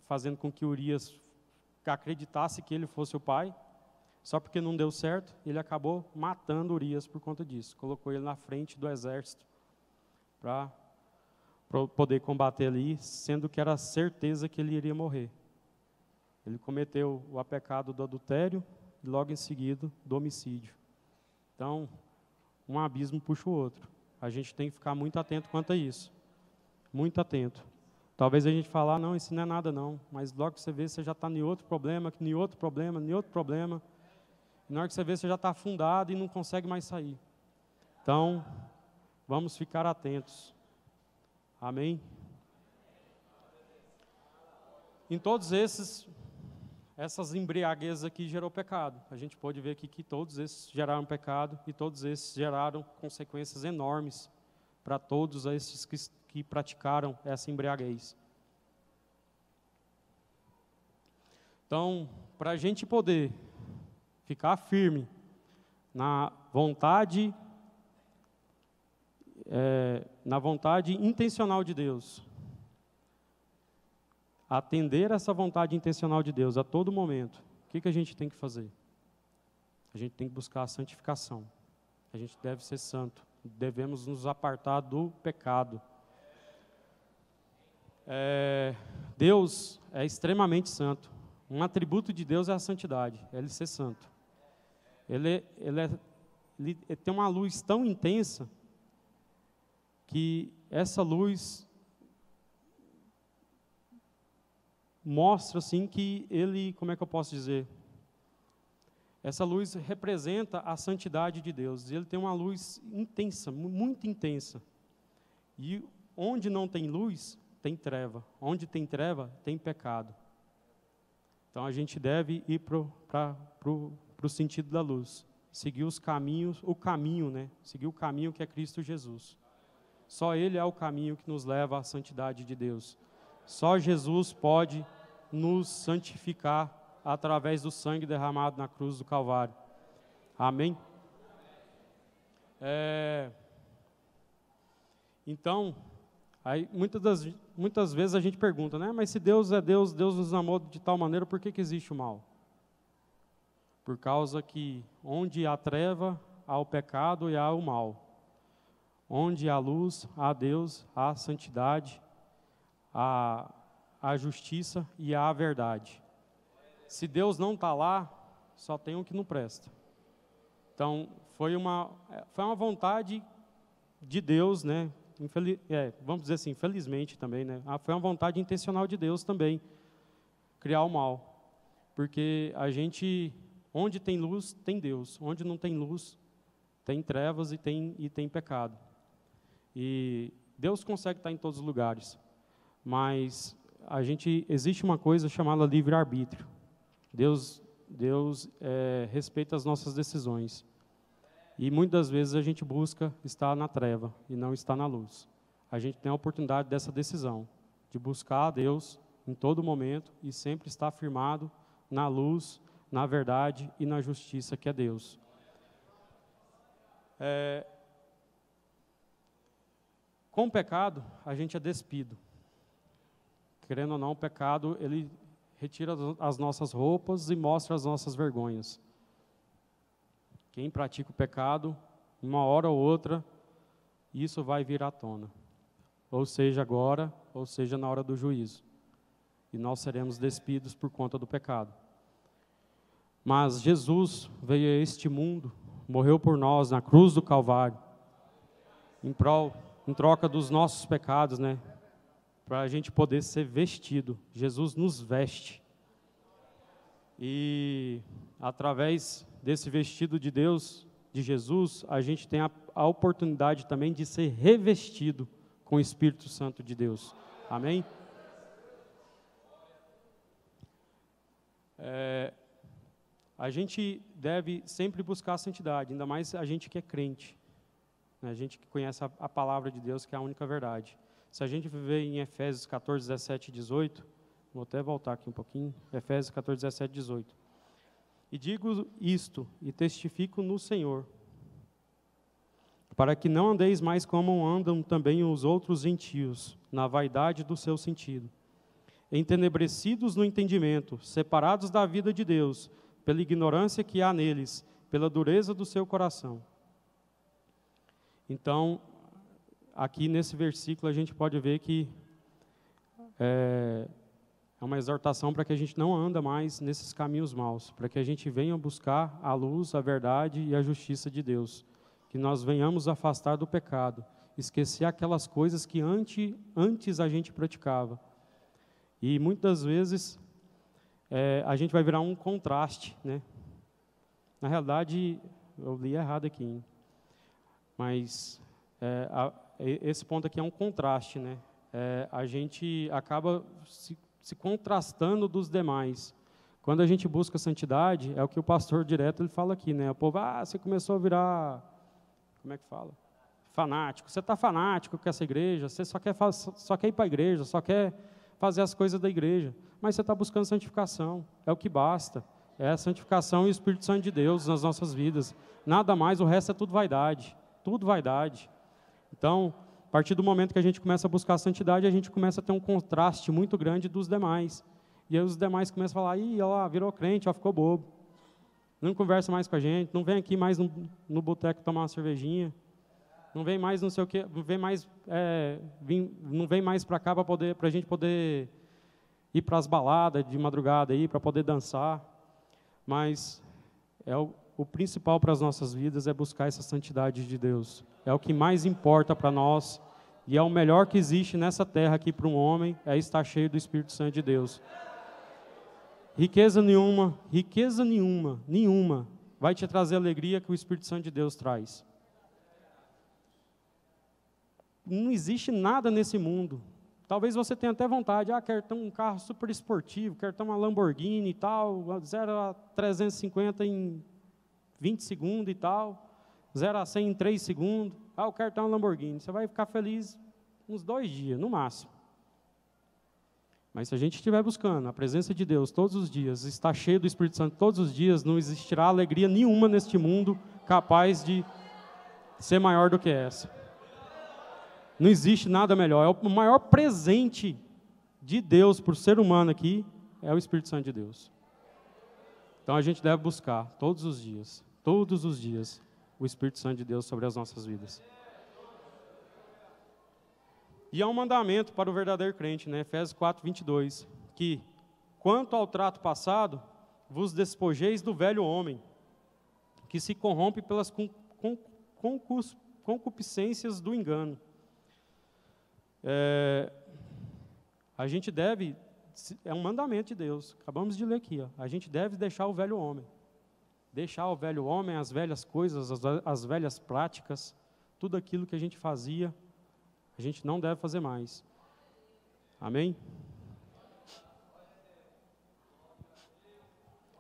fazendo com que Urias acreditasse que ele fosse o pai. Só porque não deu certo, ele acabou matando Urias por conta disso. Colocou ele na frente do exército para poder combater ali, sendo que era certeza que ele iria morrer. Ele cometeu o pecado do adultério e logo em seguida do homicídio. Então, um abismo puxa o outro. A gente tem que ficar muito atento quanto a isso. Muito atento. Talvez a gente fale, não, isso não é nada não. Mas logo que você vê, você já está em outro problema, em outro problema, em outro problema. E na hora que você vê, você já está afundado e não consegue mais sair. Então, vamos ficar atentos. Amém? Em todos essas embriaguezas aqui gerou pecado. A gente pode ver aqui que todos esses geraram pecado e todos esses geraram consequências enormes para todos esses que praticaram essa embriaguez. Então, para a gente poder ficar firme na vontade intencional de Deus, atender essa vontade intencional de Deus a todo momento, o que a gente tem que fazer? A gente tem que buscar a santificação. A gente deve ser santo. Devemos nos apartar do pecado. Deus é extremamente santo. Um atributo de Deus é a santidade, é Ele ser santo. Ele tem uma luz tão intensa que essa luz mostra assim que Ele, como é que eu posso dizer? Essa luz representa a santidade de Deus. Ele tem uma luz intensa, muito intensa. E onde não tem luz, tem treva. Onde tem treva, tem pecado. Então a gente deve ir para o sentido da luz. Seguir os caminhos, né? Seguir o caminho que é Cristo Jesus. Só Ele é o caminho que nos leva à santidade de Deus. Só Jesus pode nos santificar através do sangue derramado na cruz do Calvário. Amém? Então, aí, muitas vezes a gente pergunta, né? Mas se Deus é Deus, Deus nos amou de tal maneira, por que existe o mal? Por causa que onde há treva, há o pecado e há o mal. Onde há luz, há Deus, há santidade, há justiça e há a verdade. Se Deus não está lá, só tem o que não presta. Então, foi uma vontade de Deus, né? Vamos dizer assim, infelizmente também, né? Foi uma vontade intencional de Deus também, criar o mal. Porque onde tem luz, tem Deus. Onde não tem luz, tem trevas e tem pecado. E Deus consegue estar em todos os lugares. Mas existe uma coisa chamada livre-arbítrio. Deus respeita as nossas decisões. E muitas vezes a gente busca estar na treva e não estar na luz. A gente tem a oportunidade dessa decisão, de buscar a Deus em todo momento e sempre estar firmado na luz, na verdade e na justiça que é Deus. Com o pecado, a gente é despido. Querendo ou não, o pecado, ele retira as nossas roupas e mostra as nossas vergonhas. Quem pratica o pecado, uma hora ou outra, isso vai vir à tona. Ou seja agora, ou seja na hora do juízo. e nós seremos despidos por conta do pecado. Mas Jesus veio a este mundo, morreu por nós na cruz do Calvário, em troca dos nossos pecados, né? Para a gente poder ser vestido. Jesus nos veste. E através desse vestido de Deus, de Jesus, a gente tem a oportunidade também de ser revestido com o Espírito Santo de Deus. Amém? A gente deve sempre buscar a santidade, ainda mais a gente que é crente, né? A gente que conhece a palavra de Deus, que é a única verdade. Se a gente viver em Efésios 14, 17 e 18, vou até voltar aqui um pouquinho, Efésios 14, 17 e 18. E digo isto, e testifico no Senhor, para que não andeis mais como andam também os outros gentios, na vaidade do seu sentido, entenebrecidos no entendimento, separados da vida de Deus, pela ignorância que há neles, pela dureza do seu coração. Então, aqui nesse versículo a gente pode ver que é uma exortação para que a gente não anda mais nesses caminhos maus, para que a gente venha buscar a luz, a verdade e a justiça de Deus, que nós venhamos afastar do pecado, esquecer aquelas coisas que antes a gente praticava. E muitas vezes a gente vai virar um contraste, né? Na realidade, eu li errado aqui, hein? Mas esse ponto aqui é um contraste, né? A gente acaba se contrastando dos demais. Quando a gente busca santidade, é o que o pastor direto ele fala aqui, né? O povo, você começou a virar, como é que fala? Fanático. Você está fanático com essa igreja, você só quer ir para a igreja, só quer fazer as coisas da igreja. Mas você está buscando santificação, é o que basta. É a santificação e o Espírito Santo de Deus nas nossas vidas. Nada mais, o resto é tudo vaidade. Tudo vaidade. Então, a partir do momento que a gente começa a buscar a santidade, a gente começa a ter um contraste muito grande dos demais. E aí os demais começam a falar, olha lá, virou crente, ficou bobo. Não conversa mais com a gente, não vem aqui mais no boteco tomar uma cervejinha. Não vem mais não sei o quê, não vem mais para cá para a gente poder ir para as baladas de madrugada aí, para poder dançar. Mas o principal para as nossas vidas é buscar essa santidade de Deus. É o que mais importa para nós. E é o melhor que existe nessa terra aqui para um homem, é estar cheio do Espírito Santo de Deus. Riqueza nenhuma vai te trazer a alegria que o Espírito Santo de Deus traz. Não existe nada nesse mundo. Talvez você tenha até vontade, quero ter um carro super esportivo, quero ter uma Lamborghini e tal, 0 a 350 em 20 segundos e tal, 0 a 100 em 3 segundos, eu quero ter uma Lamborghini. Você vai ficar feliz uns 2 dias, no máximo. Mas se a gente estiver buscando a presença de Deus todos os dias, estar cheio do Espírito Santo todos os dias, não existirá alegria nenhuma neste mundo capaz de ser maior do que essa. Não existe nada melhor. É o maior presente de Deus para o ser humano aqui, é o Espírito Santo de Deus. Então a gente deve buscar todos os dias, o Espírito Santo de Deus sobre as nossas vidas. E há um mandamento para o verdadeiro crente, né? Efésios 4, 22, que, quanto ao trato passado, vos despojeis do velho homem, que se corrompe pelas concupiscências do engano. A gente deve, é um mandamento de Deus, acabamos de ler aqui, a gente deve deixar o velho homem. Deixar o velho homem, as velhas coisas, as velhas práticas, tudo aquilo que a gente fazia, a gente não deve fazer mais. Amém?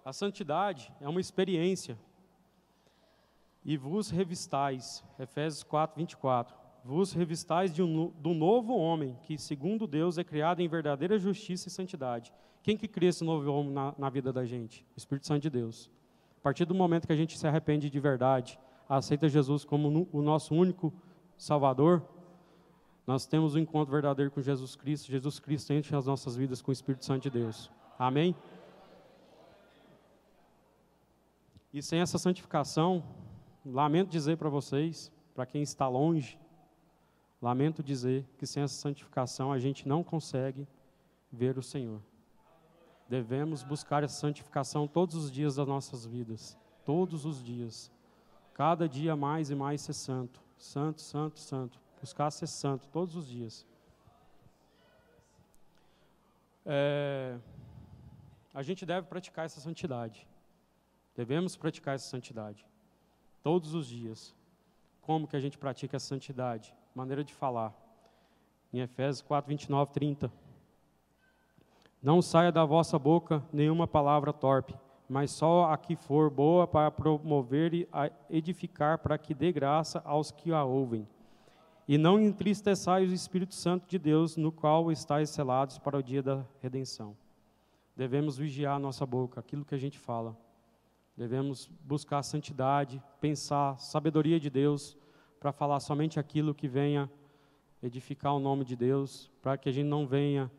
A santidade é uma experiência. E vos revistais, Efésios 4, 24. Vos revistais do novo homem, que segundo Deus é criado em verdadeira justiça e santidade. Quem que cria esse novo homem na vida da gente? O Espírito Santo de Deus. A partir do momento que a gente se arrepende de verdade, aceita Jesus como o nosso único Salvador, nós temos um encontro verdadeiro com Jesus Cristo. Jesus Cristo enche as nossas vidas com o Espírito Santo de Deus. Amém? E sem essa santificação, lamento dizer para vocês, para quem está longe, lamento dizer que sem essa santificação a gente não consegue ver o Senhor. Devemos buscar essa santificação todos os dias das nossas vidas. Todos os dias. Cada dia mais e mais ser santo. Santo, santo, santo. Buscar ser santo todos os dias. A gente deve praticar essa santidade. Devemos praticar essa santidade. Todos os dias. Como que a gente pratica essa santidade? Maneira de falar. Em Efésios 4, 29, 30. Não saia da vossa boca nenhuma palavra torpe, mas só a que for boa para promover e edificar, para que dê graça aos que a ouvem. E não entristeçais o Espírito Santo de Deus, no qual estáis selados para o dia da redenção. Devemos vigiar a nossa boca, aquilo que a gente fala. Devemos buscar a santidade, pensar sabedoria de Deus, para falar somente aquilo que venha edificar o nome de Deus, para que a gente não venha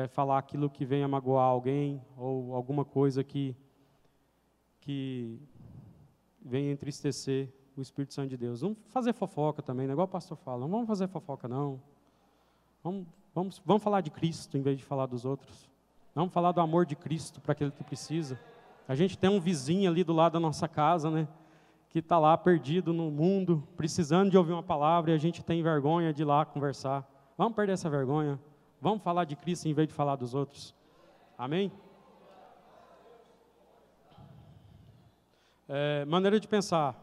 falar aquilo que venha magoar alguém, ou alguma coisa que venha entristecer o Espírito Santo de Deus. Vamos fazer fofoca também, igual o pastor fala, não vamos fazer fofoca não. Vamos falar de Cristo em vez de falar dos outros. Vamos falar do amor de Cristo para aquele que precisa. A gente tem um vizinho ali do lado da nossa casa, né, que está lá perdido no mundo, precisando de ouvir uma palavra, e a gente tem vergonha de ir lá conversar. Vamos perder essa vergonha. Vamos falar de Cristo em vez de falar dos outros. Amém? Maneira de pensar.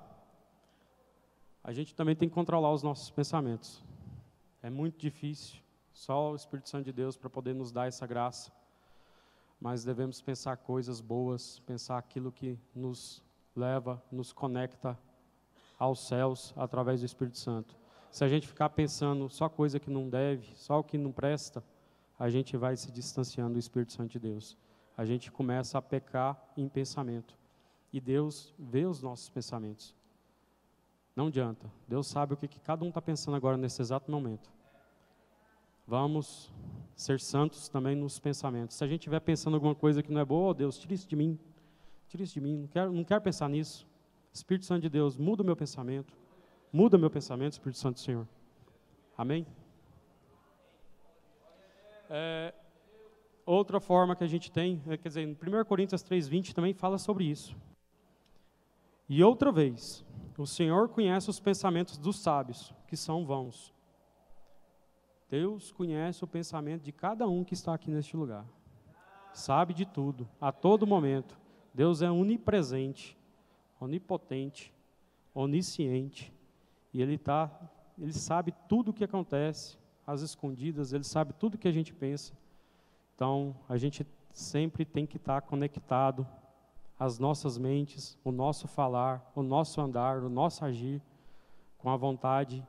A gente também tem que controlar os nossos pensamentos. É muito difícil. Só o Espírito Santo de Deus para poder nos dar essa graça. Mas devemos pensar coisas boas, pensar aquilo que nos leva, nos conecta aos céus através do Espírito Santo. Se a gente ficar pensando só coisa que não deve, só o que não presta, a gente vai se distanciando do Espírito Santo de Deus. A gente começa a pecar em pensamento. E Deus vê os nossos pensamentos. Não adianta. Deus sabe o que cada um está pensando agora nesse exato momento. Vamos ser santos também nos pensamentos. Se a gente estiver pensando alguma coisa que não é boa, oh Deus, tira isso de mim. Tira isso de mim. Não quero pensar nisso. Espírito Santo de Deus, muda o meu pensamento. Muda meu pensamento, Espírito Santo do Senhor. Amém? Outra forma que a gente tem, quer dizer, em 1 Coríntios 3:20 também fala sobre isso. E outra vez, o Senhor conhece os pensamentos dos sábios, que são vãos. Deus conhece o pensamento de cada um que está aqui neste lugar. Sabe de tudo, a todo momento. Deus é onipresente, onipotente, onisciente. E Ele sabe tudo o que acontece, às escondidas, Ele sabe tudo o que a gente pensa. Então, a gente sempre tem que estar conectado às nossas mentes, o nosso falar, o nosso andar, o nosso agir, com a vontade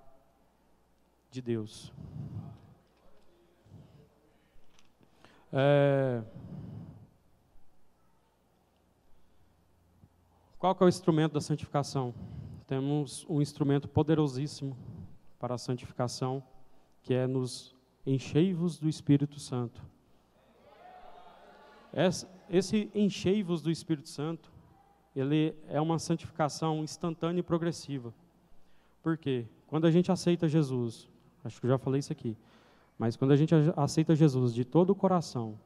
de Deus. Qual que é o instrumento da santificação? Temos um instrumento poderosíssimo para a santificação, que é nos enchei-vos do Espírito Santo. Esse enchei-vos do Espírito Santo, ele é uma santificação instantânea e progressiva. Por quê? Quando a gente aceita Jesus, acho que eu já falei isso aqui, mas quando a gente aceita Jesus de todo o coração,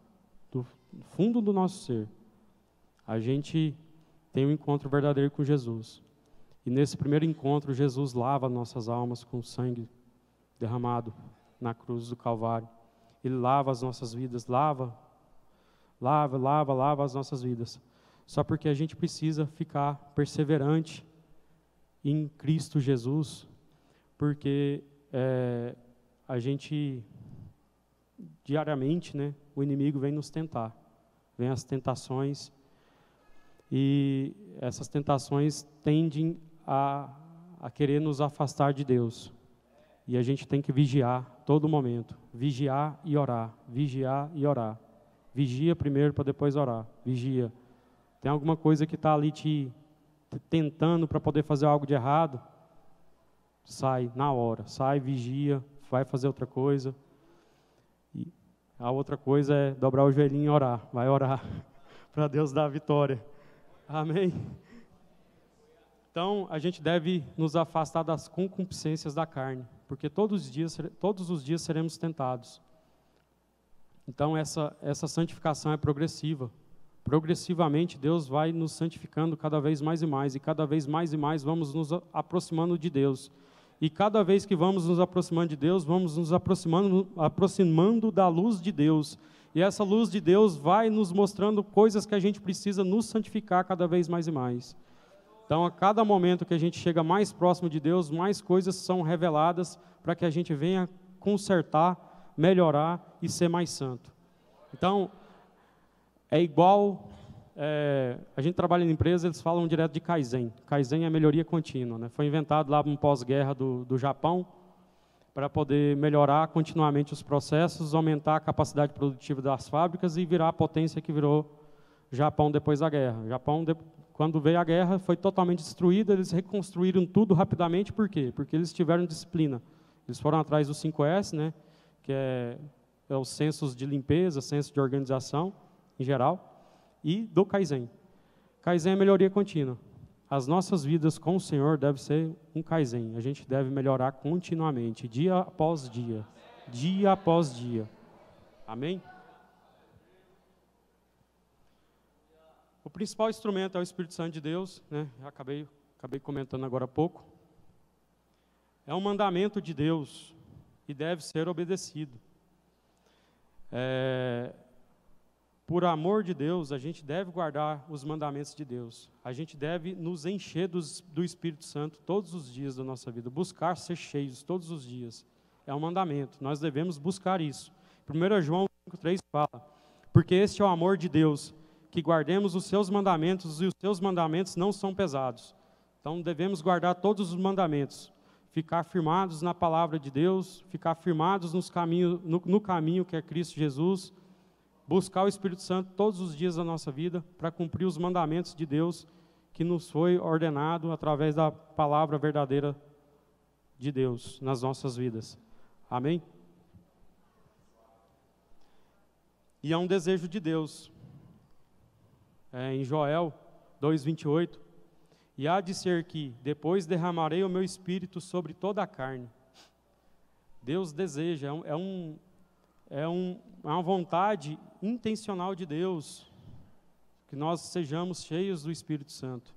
do fundo do nosso ser, a gente tem um encontro verdadeiro com Jesus. E nesse primeiro encontro, Jesus lava nossas almas com o sangue derramado na cruz do Calvário. Ele lava as nossas vidas, lava as nossas vidas. Só porque a gente precisa ficar perseverante em Cristo Jesus, porque a gente, diariamente, né, o inimigo vem nos tentar. Vem as tentações, e essas tentações tendem a querer nos afastar de Deus. E a gente tem que vigiar todo momento. Vigiar e orar. Vigiar e orar. Vigia primeiro para depois orar. Vigia. Tem alguma coisa que está ali te tentando para poder fazer algo de errado? Sai na hora. Sai, vigia, vai fazer outra coisa. E a outra coisa é dobrar o joelhinho e orar. Vai orar para Deus dar a vitória. Amém? Então, a gente deve nos afastar das concupiscências da carne, porque todos os dias seremos tentados. Então, essa santificação é progressiva. Progressivamente, Deus vai nos santificando cada vez mais e mais, e cada vez mais e mais vamos nos aproximando de Deus. E cada vez que vamos nos aproximando de Deus, vamos nos aproximando da luz de Deus. E essa luz de Deus vai nos mostrando coisas que a gente precisa nos santificar cada vez mais e mais. Então, a cada momento que a gente chega mais próximo de Deus, mais coisas são reveladas para que a gente venha consertar, melhorar e ser mais santo. Então, é igual, a gente trabalha em empresa, eles falam direto de Kaizen. Kaizen é melhoria contínua, né? Foi inventado lá no pós-guerra do Japão, para poder melhorar continuamente os processos, aumentar a capacidade produtiva das fábricas e virar a potência que virou o Japão depois da guerra. O Japão, quando veio a guerra, foi totalmente destruído, eles reconstruíram tudo rapidamente, por quê? Porque eles tiveram disciplina. Eles foram atrás dos 5S, né? Que é os sensos de limpeza, senso de organização, em geral, e do Kaizen. Kaizen é melhoria contínua. As nossas vidas com o Senhor devem ser um Kaizen. A gente deve melhorar continuamente, dia após dia. Dia após dia. Amém? O principal instrumento é o Espírito Santo de Deus, né? Acabei comentando agora há pouco. É um mandamento de Deus e deve ser obedecido. Por amor de Deus, a gente deve guardar os mandamentos de Deus. A gente deve nos encher do Espírito Santo todos os dias da nossa vida. Buscar ser cheios todos os dias. É um mandamento. Nós devemos buscar isso. 1 João 5,3 fala: porque este é o amor de Deus, que guardemos os seus mandamentos, e os seus mandamentos não são pesados. Então, devemos guardar todos os mandamentos. Ficar firmados na palavra de Deus, ficar firmados no caminho que é Cristo Jesus, buscar o Espírito Santo todos os dias da nossa vida para cumprir os mandamentos de Deus que nos foi ordenado através da palavra verdadeira de Deus nas nossas vidas. Amém? E é um desejo de Deus. Em Joel 2,28, e há de ser que depois derramarei o meu Espírito sobre toda a carne. Deus deseja, é uma vontade intencional de Deus, que nós sejamos cheios do Espírito Santo.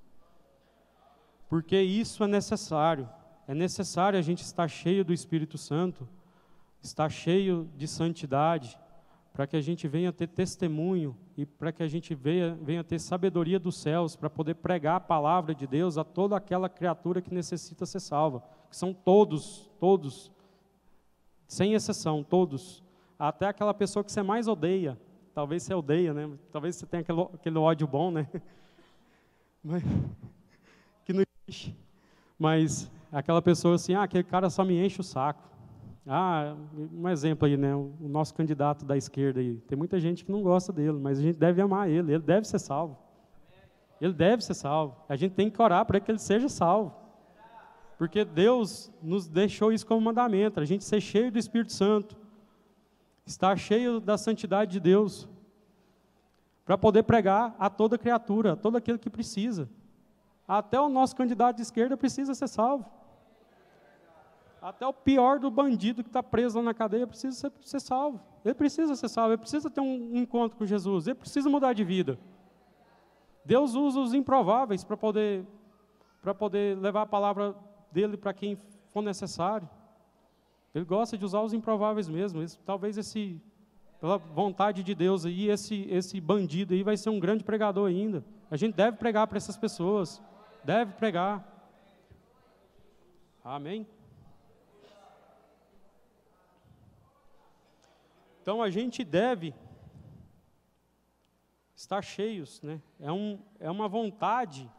Porque isso é necessário a gente estar cheio do Espírito Santo, estar cheio de santidade, para que a gente venha ter testemunho e para que a gente venha ter sabedoria dos céus, para poder pregar a palavra de Deus a toda aquela criatura que necessita ser salva, que são todos, sem exceção, todos. Até aquela pessoa que você mais odeia. Talvez você odeia, né? Talvez você tenha aquele ódio bom, né? Que não existe. Mas aquela pessoa assim, aquele cara só me enche o saco. Um exemplo aí, né? O nosso candidato da esquerda aí. Tem muita gente que não gosta dele, mas a gente deve amar ele deve ser salvo. Ele deve ser salvo. A gente tem que orar para que ele seja salvo. Porque Deus nos deixou isso como mandamento, a gente ser cheio do Espírito Santo. Estar cheio da santidade de Deus, para poder pregar a toda criatura, a todo aquele que precisa. Até o nosso candidato de esquerda precisa ser salvo. Até o pior do bandido que está preso lá na cadeia precisa ser salvo. Ele precisa ser salvo, ele precisa ter um encontro com Jesus, ele precisa mudar de vida. Deus usa os improváveis para poder levar a palavra dele para quem for necessário. Ele gosta de usar os improváveis mesmo. Talvez pela vontade de Deus aí, esse bandido aí vai ser um grande pregador ainda. A gente deve pregar para essas pessoas. Deve pregar. Amém? Então a gente deve estar cheios, né? É uma vontade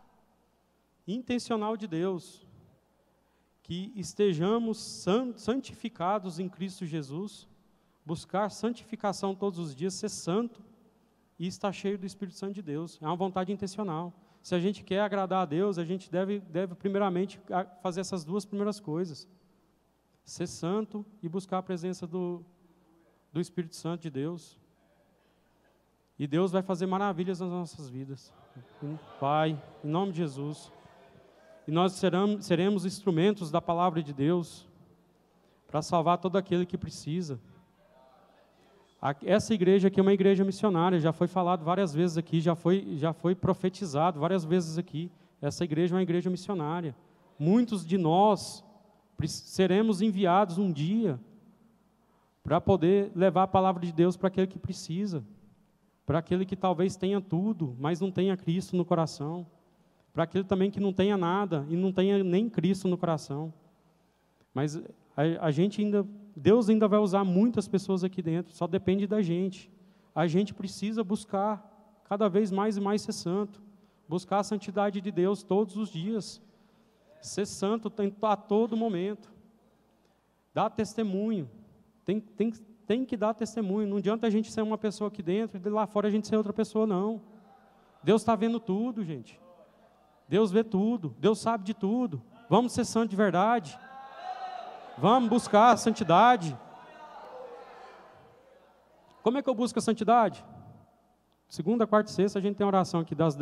intencional de Deus, que estejamos santificados em Cristo Jesus, buscar santificação todos os dias, ser santo e estar cheio do Espírito Santo de Deus. É uma vontade intencional. Se a gente quer agradar a Deus, a gente deve primeiramente fazer essas duas primeiras coisas. Ser santo e buscar a presença do Espírito Santo de Deus. E Deus vai fazer maravilhas nas nossas vidas. Pai, em nome de Jesus. E nós seremos instrumentos da palavra de Deus para salvar todo aquele que precisa. Essa igreja aqui é uma igreja missionária, já foi falado várias vezes aqui, já foi profetizado várias vezes aqui. Essa igreja é uma igreja missionária. Muitos de nós seremos enviados um dia para poder levar a palavra de Deus para aquele que precisa, para aquele que talvez tenha tudo, mas não tenha Cristo no coração, para aquele também que não tenha nada e não tenha nem Cristo no coração. Mas Deus ainda vai usar muitas pessoas aqui dentro, só depende da gente. A gente precisa buscar cada vez mais e mais ser santo, buscar a santidade de Deus todos os dias, ser santo a todo momento, dar testemunho, tem que dar testemunho. Não adianta a gente ser uma pessoa aqui dentro e de lá fora a gente ser outra pessoa, não. Deus está vendo tudo, gente. Deus vê tudo, Deus sabe de tudo. Vamos ser santos de verdade. Vamos buscar a santidade. Como é que eu busco a santidade? Segunda, quarta e sexta a gente tem oração aqui, das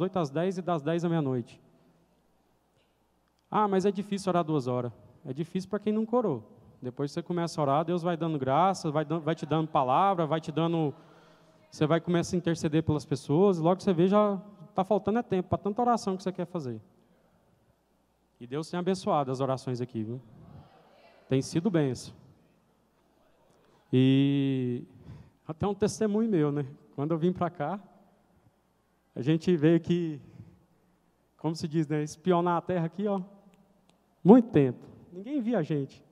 8 às 10 e das 10 à meia-noite. Ah, mas é difícil orar 2 horas. É difícil para quem não corou. Depois você começa a orar, Deus vai dando graça, vai te dando palavra, você vai começar a interceder pelas pessoas, e logo você vê, já está faltando tempo para tanta oração que você quer fazer. E Deus tem abençoado as orações aqui, viu? Tem sido bênção. E até um testemunho meu, né? Quando eu vim para cá, a gente veio aqui, como se diz, né? Espionar a terra aqui, ó. Muito tempo. Ninguém via a gente.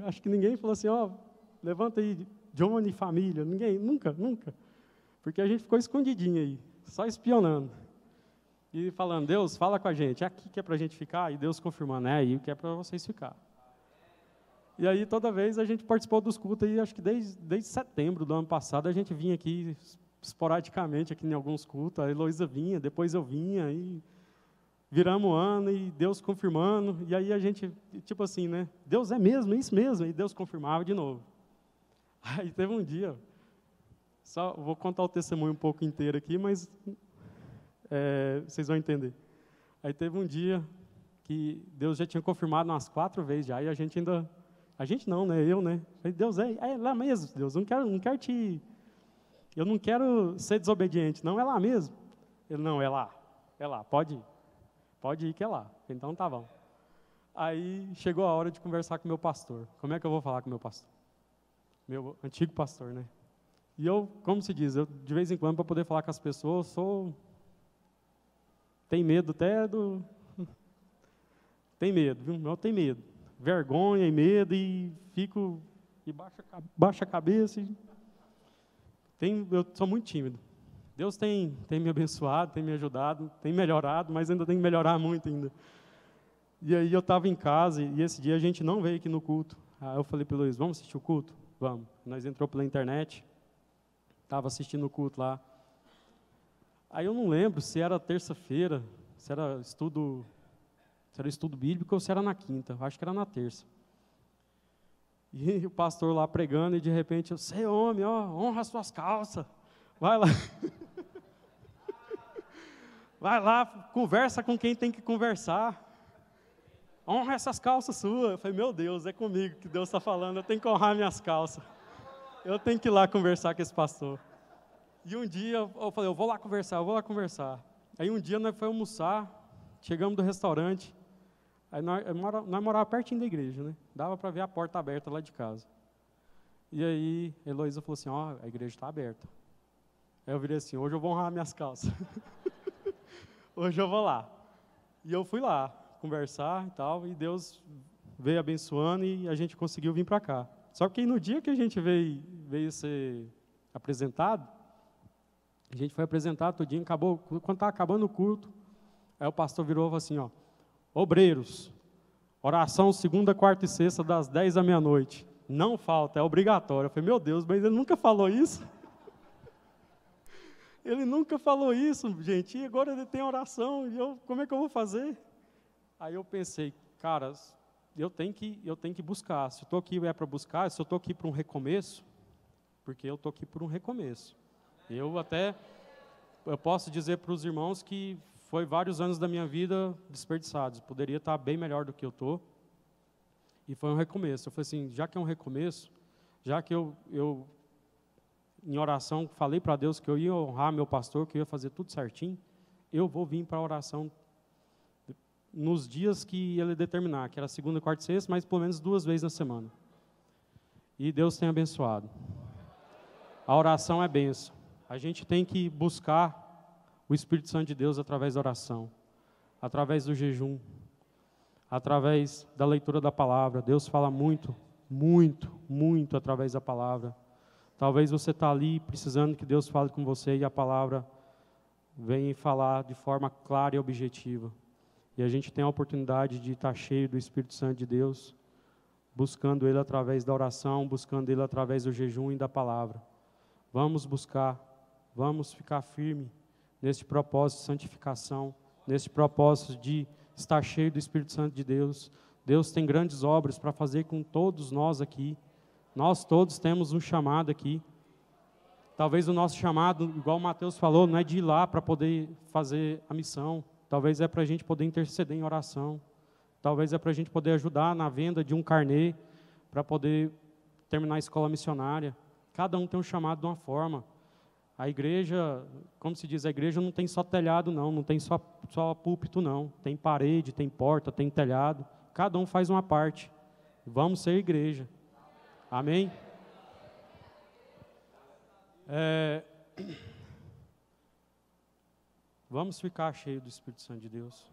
Acho que ninguém falou assim, ó, levanta aí, Johnny e família. Ninguém, nunca. Porque a gente ficou escondidinho aí, só espionando. E falando, Deus, fala com a gente, é aqui que é para a gente ficar? E Deus confirmando, é aí que é para vocês ficar. E aí, toda vez, a gente participou dos cultos, aí, acho que desde setembro do ano passado, a gente vinha aqui, esporadicamente, aqui em alguns cultos, a Heloísa vinha, depois eu vinha, e viramos o ano, e Deus confirmando, e aí a gente, tipo assim, né, Deus é mesmo, é isso mesmo, e Deus confirmava de novo. Aí teve um dia, só vou contar o testemunho um pouco inteiro aqui, mas vocês vão entender. Aí teve um dia que Deus já tinha confirmado umas 4 vezes já, e a gente ainda... A gente não, né? Eu, né? Falei, Deus, é lá mesmo, Deus, eu não quero ser desobediente, não, é lá mesmo. Ele, não, é lá, pode ir que é lá. Então tá bom. Aí chegou a hora de conversar com o meu pastor. Como é que eu vou falar com o meu pastor? Meu antigo pastor, né? E eu, como se diz, de vez em quando, para poder falar com as pessoas, tem medo até do... Tem medo, viu? Eu tenho medo. Vergonha e medo, e fico, e baixa a cabeça. Eu sou muito tímido. Deus tem me abençoado, tem me ajudado, tem melhorado, mas ainda tem que melhorar muito ainda. E aí eu estava em casa, e esse dia a gente não veio aqui no culto. Aí eu falei para o Luiz, vamos assistir o culto? Vamos. Nós entrou pela internet, estava assistindo o culto lá. Aí eu não lembro se era terça-feira, se era estudo bíblico ou se era na quinta, acho que era na terça. E o pastor lá pregando, e de repente, você homem, ó, honra as suas calças, vai lá. Vai lá, conversa com quem tem que conversar. Honra essas calças suas. Eu falei, meu Deus, é comigo que Deus está falando, eu tenho que honrar minhas calças. Eu tenho que ir lá conversar com esse pastor. E um dia eu falei, eu vou lá conversar. Aí um dia nós fomos almoçar, chegamos do restaurante, aí nós morávamos pertinho da igreja, né? Dava para ver a porta aberta lá de casa. E aí, a Heloísa falou assim, ó, a igreja está aberta. Aí eu virei assim, hoje eu vou honrar minhas calças. Hoje eu vou lá. E eu fui lá conversar e tal, e Deus veio abençoando e a gente conseguiu vir para cá. Só que no dia que a gente veio ser apresentado, a gente foi apresentado tudinho, quando estava acabando o culto, aí o pastor virou e falou assim, ó, obreiros, oração segunda, quarta e sexta, das 10 à meia-noite. Não falta, é obrigatório. Eu falei, meu Deus, mas ele nunca falou isso? Ele nunca falou isso, gente, e agora ele tem oração, e como é que eu vou fazer? Aí eu pensei, cara, eu tenho que buscar. Se eu estou aqui é para buscar, se eu estou aqui para um recomeço, porque eu estou aqui por um recomeço. Eu posso dizer para os irmãos que foi vários anos da minha vida desperdiçados. Poderia estar bem melhor do que eu estou. E foi um recomeço. Eu falei assim, já que é um recomeço, já que eu em oração, falei para Deus que eu ia honrar meu pastor, que eu ia fazer tudo certinho, eu vou vir para a oração nos dias que ele determinar, que era segunda, quarta e sexta, mas pelo menos 2 vezes na semana. E Deus tem abençoado. A oração é bênção. A gente tem que buscar o Espírito Santo de Deus através da oração, através do jejum, através da leitura da palavra. Deus fala muito, muito, muito através da palavra. Talvez você está ali precisando que Deus fale com você e a palavra venha falar de forma clara e objetiva. E a gente tem a oportunidade de estar cheio do Espírito Santo de Deus, buscando Ele através da oração, buscando Ele através do jejum e da palavra. Vamos buscar, vamos ficar firme nesse propósito de santificação, nesse propósito de estar cheio do Espírito Santo de Deus. Deus tem grandes obras para fazer com todos nós aqui. Nós todos temos um chamado aqui. Talvez o nosso chamado, igual o Mateus falou, não é de ir lá para poder fazer a missão. Talvez é para a gente poder interceder em oração. Talvez é para a gente poder ajudar na venda de um carnê, para poder terminar a escola missionária. Cada um tem um chamado de uma forma. A igreja, como se diz, a igreja não tem só telhado, não tem só púlpito, não. Tem parede, tem porta, tem telhado. Cada um faz uma parte. Vamos ser igreja. Amém? Vamos ficar cheios do Espírito Santo de Deus.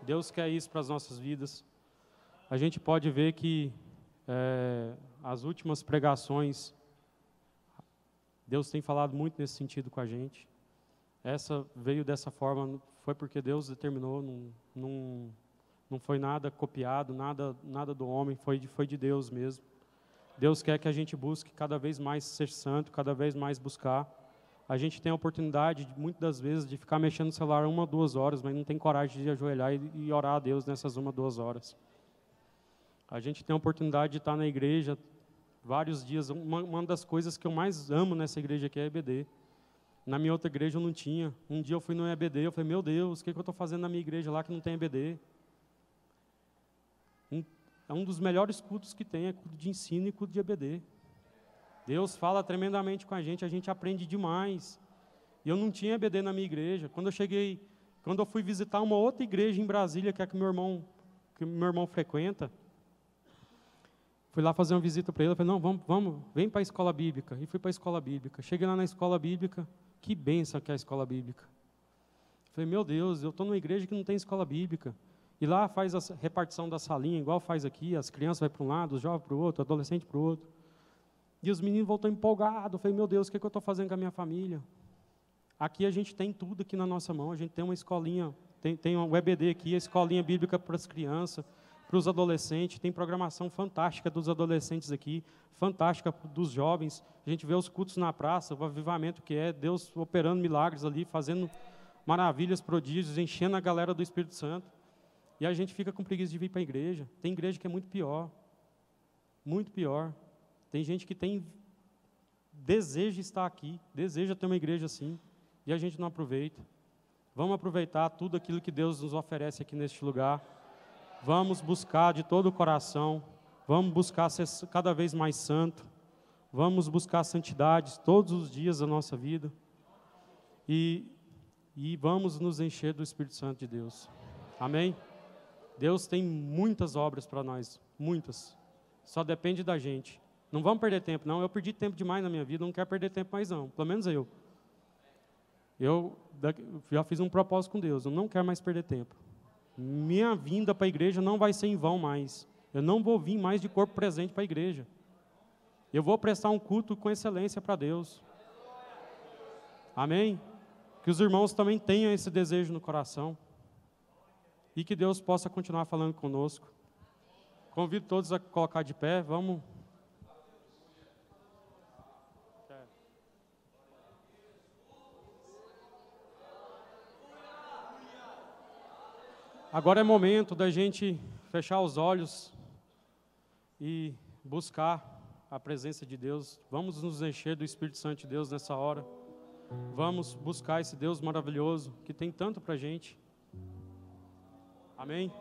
Deus quer isso para as nossas vidas. A gente pode ver que as últimas pregações, Deus tem falado muito nesse sentido com a gente. Essa veio dessa forma, foi porque Deus determinou, não foi nada copiado, nada do homem, foi de Deus mesmo. Deus quer que a gente busque cada vez mais ser santo, cada vez mais buscar. A gente tem a oportunidade, muitas das vezes, de ficar mexendo no celular 1 ou 2 horas, mas não tem coragem de ajoelhar e orar a Deus nessas 1 ou 2 horas. A gente tem a oportunidade de estar na igreja vários dias. Uma das coisas que eu mais amo nessa igreja aqui é a EBD. Na minha outra igreja eu não tinha. Um dia eu fui no EBD, eu falei, meu Deus, o que eu estou fazendo na minha igreja lá que não tem EBD? É um dos melhores cultos que tem, é culto de ensino e culto de EBD. Deus fala tremendamente com a gente aprende demais. E eu não tinha EBD na minha igreja. Quando eu fui visitar uma outra igreja em Brasília, que é que meu irmão frequenta, fui lá fazer uma visita para ele, eu falei, não, vamos, vem para a escola bíblica. E fui para a escola bíblica. Cheguei lá na escola bíblica, que bênção que é a escola bíblica. Falei, meu Deus, eu estou numa igreja que não tem escola bíblica. E lá faz a repartição da salinha, igual faz aqui, as crianças vão para um lado, os jovens para o outro, o adolescente para o outro. E os meninos voltam empolgados. Eu falei, meu Deus, o que eu estou fazendo com a minha família? Aqui a gente tem tudo aqui na nossa mão, a gente tem uma escolinha, tem um EBD aqui, a escolinha bíblica para as crianças, para os adolescentes, tem programação fantástica dos adolescentes aqui, fantástica dos jovens. A gente vê os cultos na praça, o avivamento que é, Deus operando milagres ali, fazendo maravilhas, prodígios, enchendo a galera do Espírito Santo. E a gente fica com preguiça de vir para a igreja. Tem igreja que é muito pior. Muito pior. Tem gente que deseja estar aqui, deseja ter uma igreja assim, e a gente não aproveita. Vamos aproveitar tudo aquilo que Deus nos oferece aqui neste lugar. Vamos buscar de todo o coração. Vamos buscar ser cada vez mais santo. Vamos buscar santidade todos os dias da nossa vida. E vamos nos encher do Espírito Santo de Deus. Amém? Deus tem muitas obras para nós, muitas. Só depende da gente. Não vamos perder tempo, não. Eu perdi tempo demais na minha vida, não quero perder tempo mais, não. Pelo menos eu. Eu já fiz um propósito com Deus, eu não quero mais perder tempo. Minha vinda para a igreja não vai ser em vão mais. Eu não vou vir mais de corpo presente para a igreja. Eu vou prestar um culto com excelência para Deus. Amém? Que os irmãos também tenham esse desejo no coração. E que Deus possa continuar falando conosco. Convido todos a colocar de pé, vamos. Agora é momento da gente fechar os olhos e buscar a presença de Deus. Vamos nos encher do Espírito Santo de Deus nessa hora. Vamos buscar esse Deus maravilhoso que tem tanto para a gente. Amém?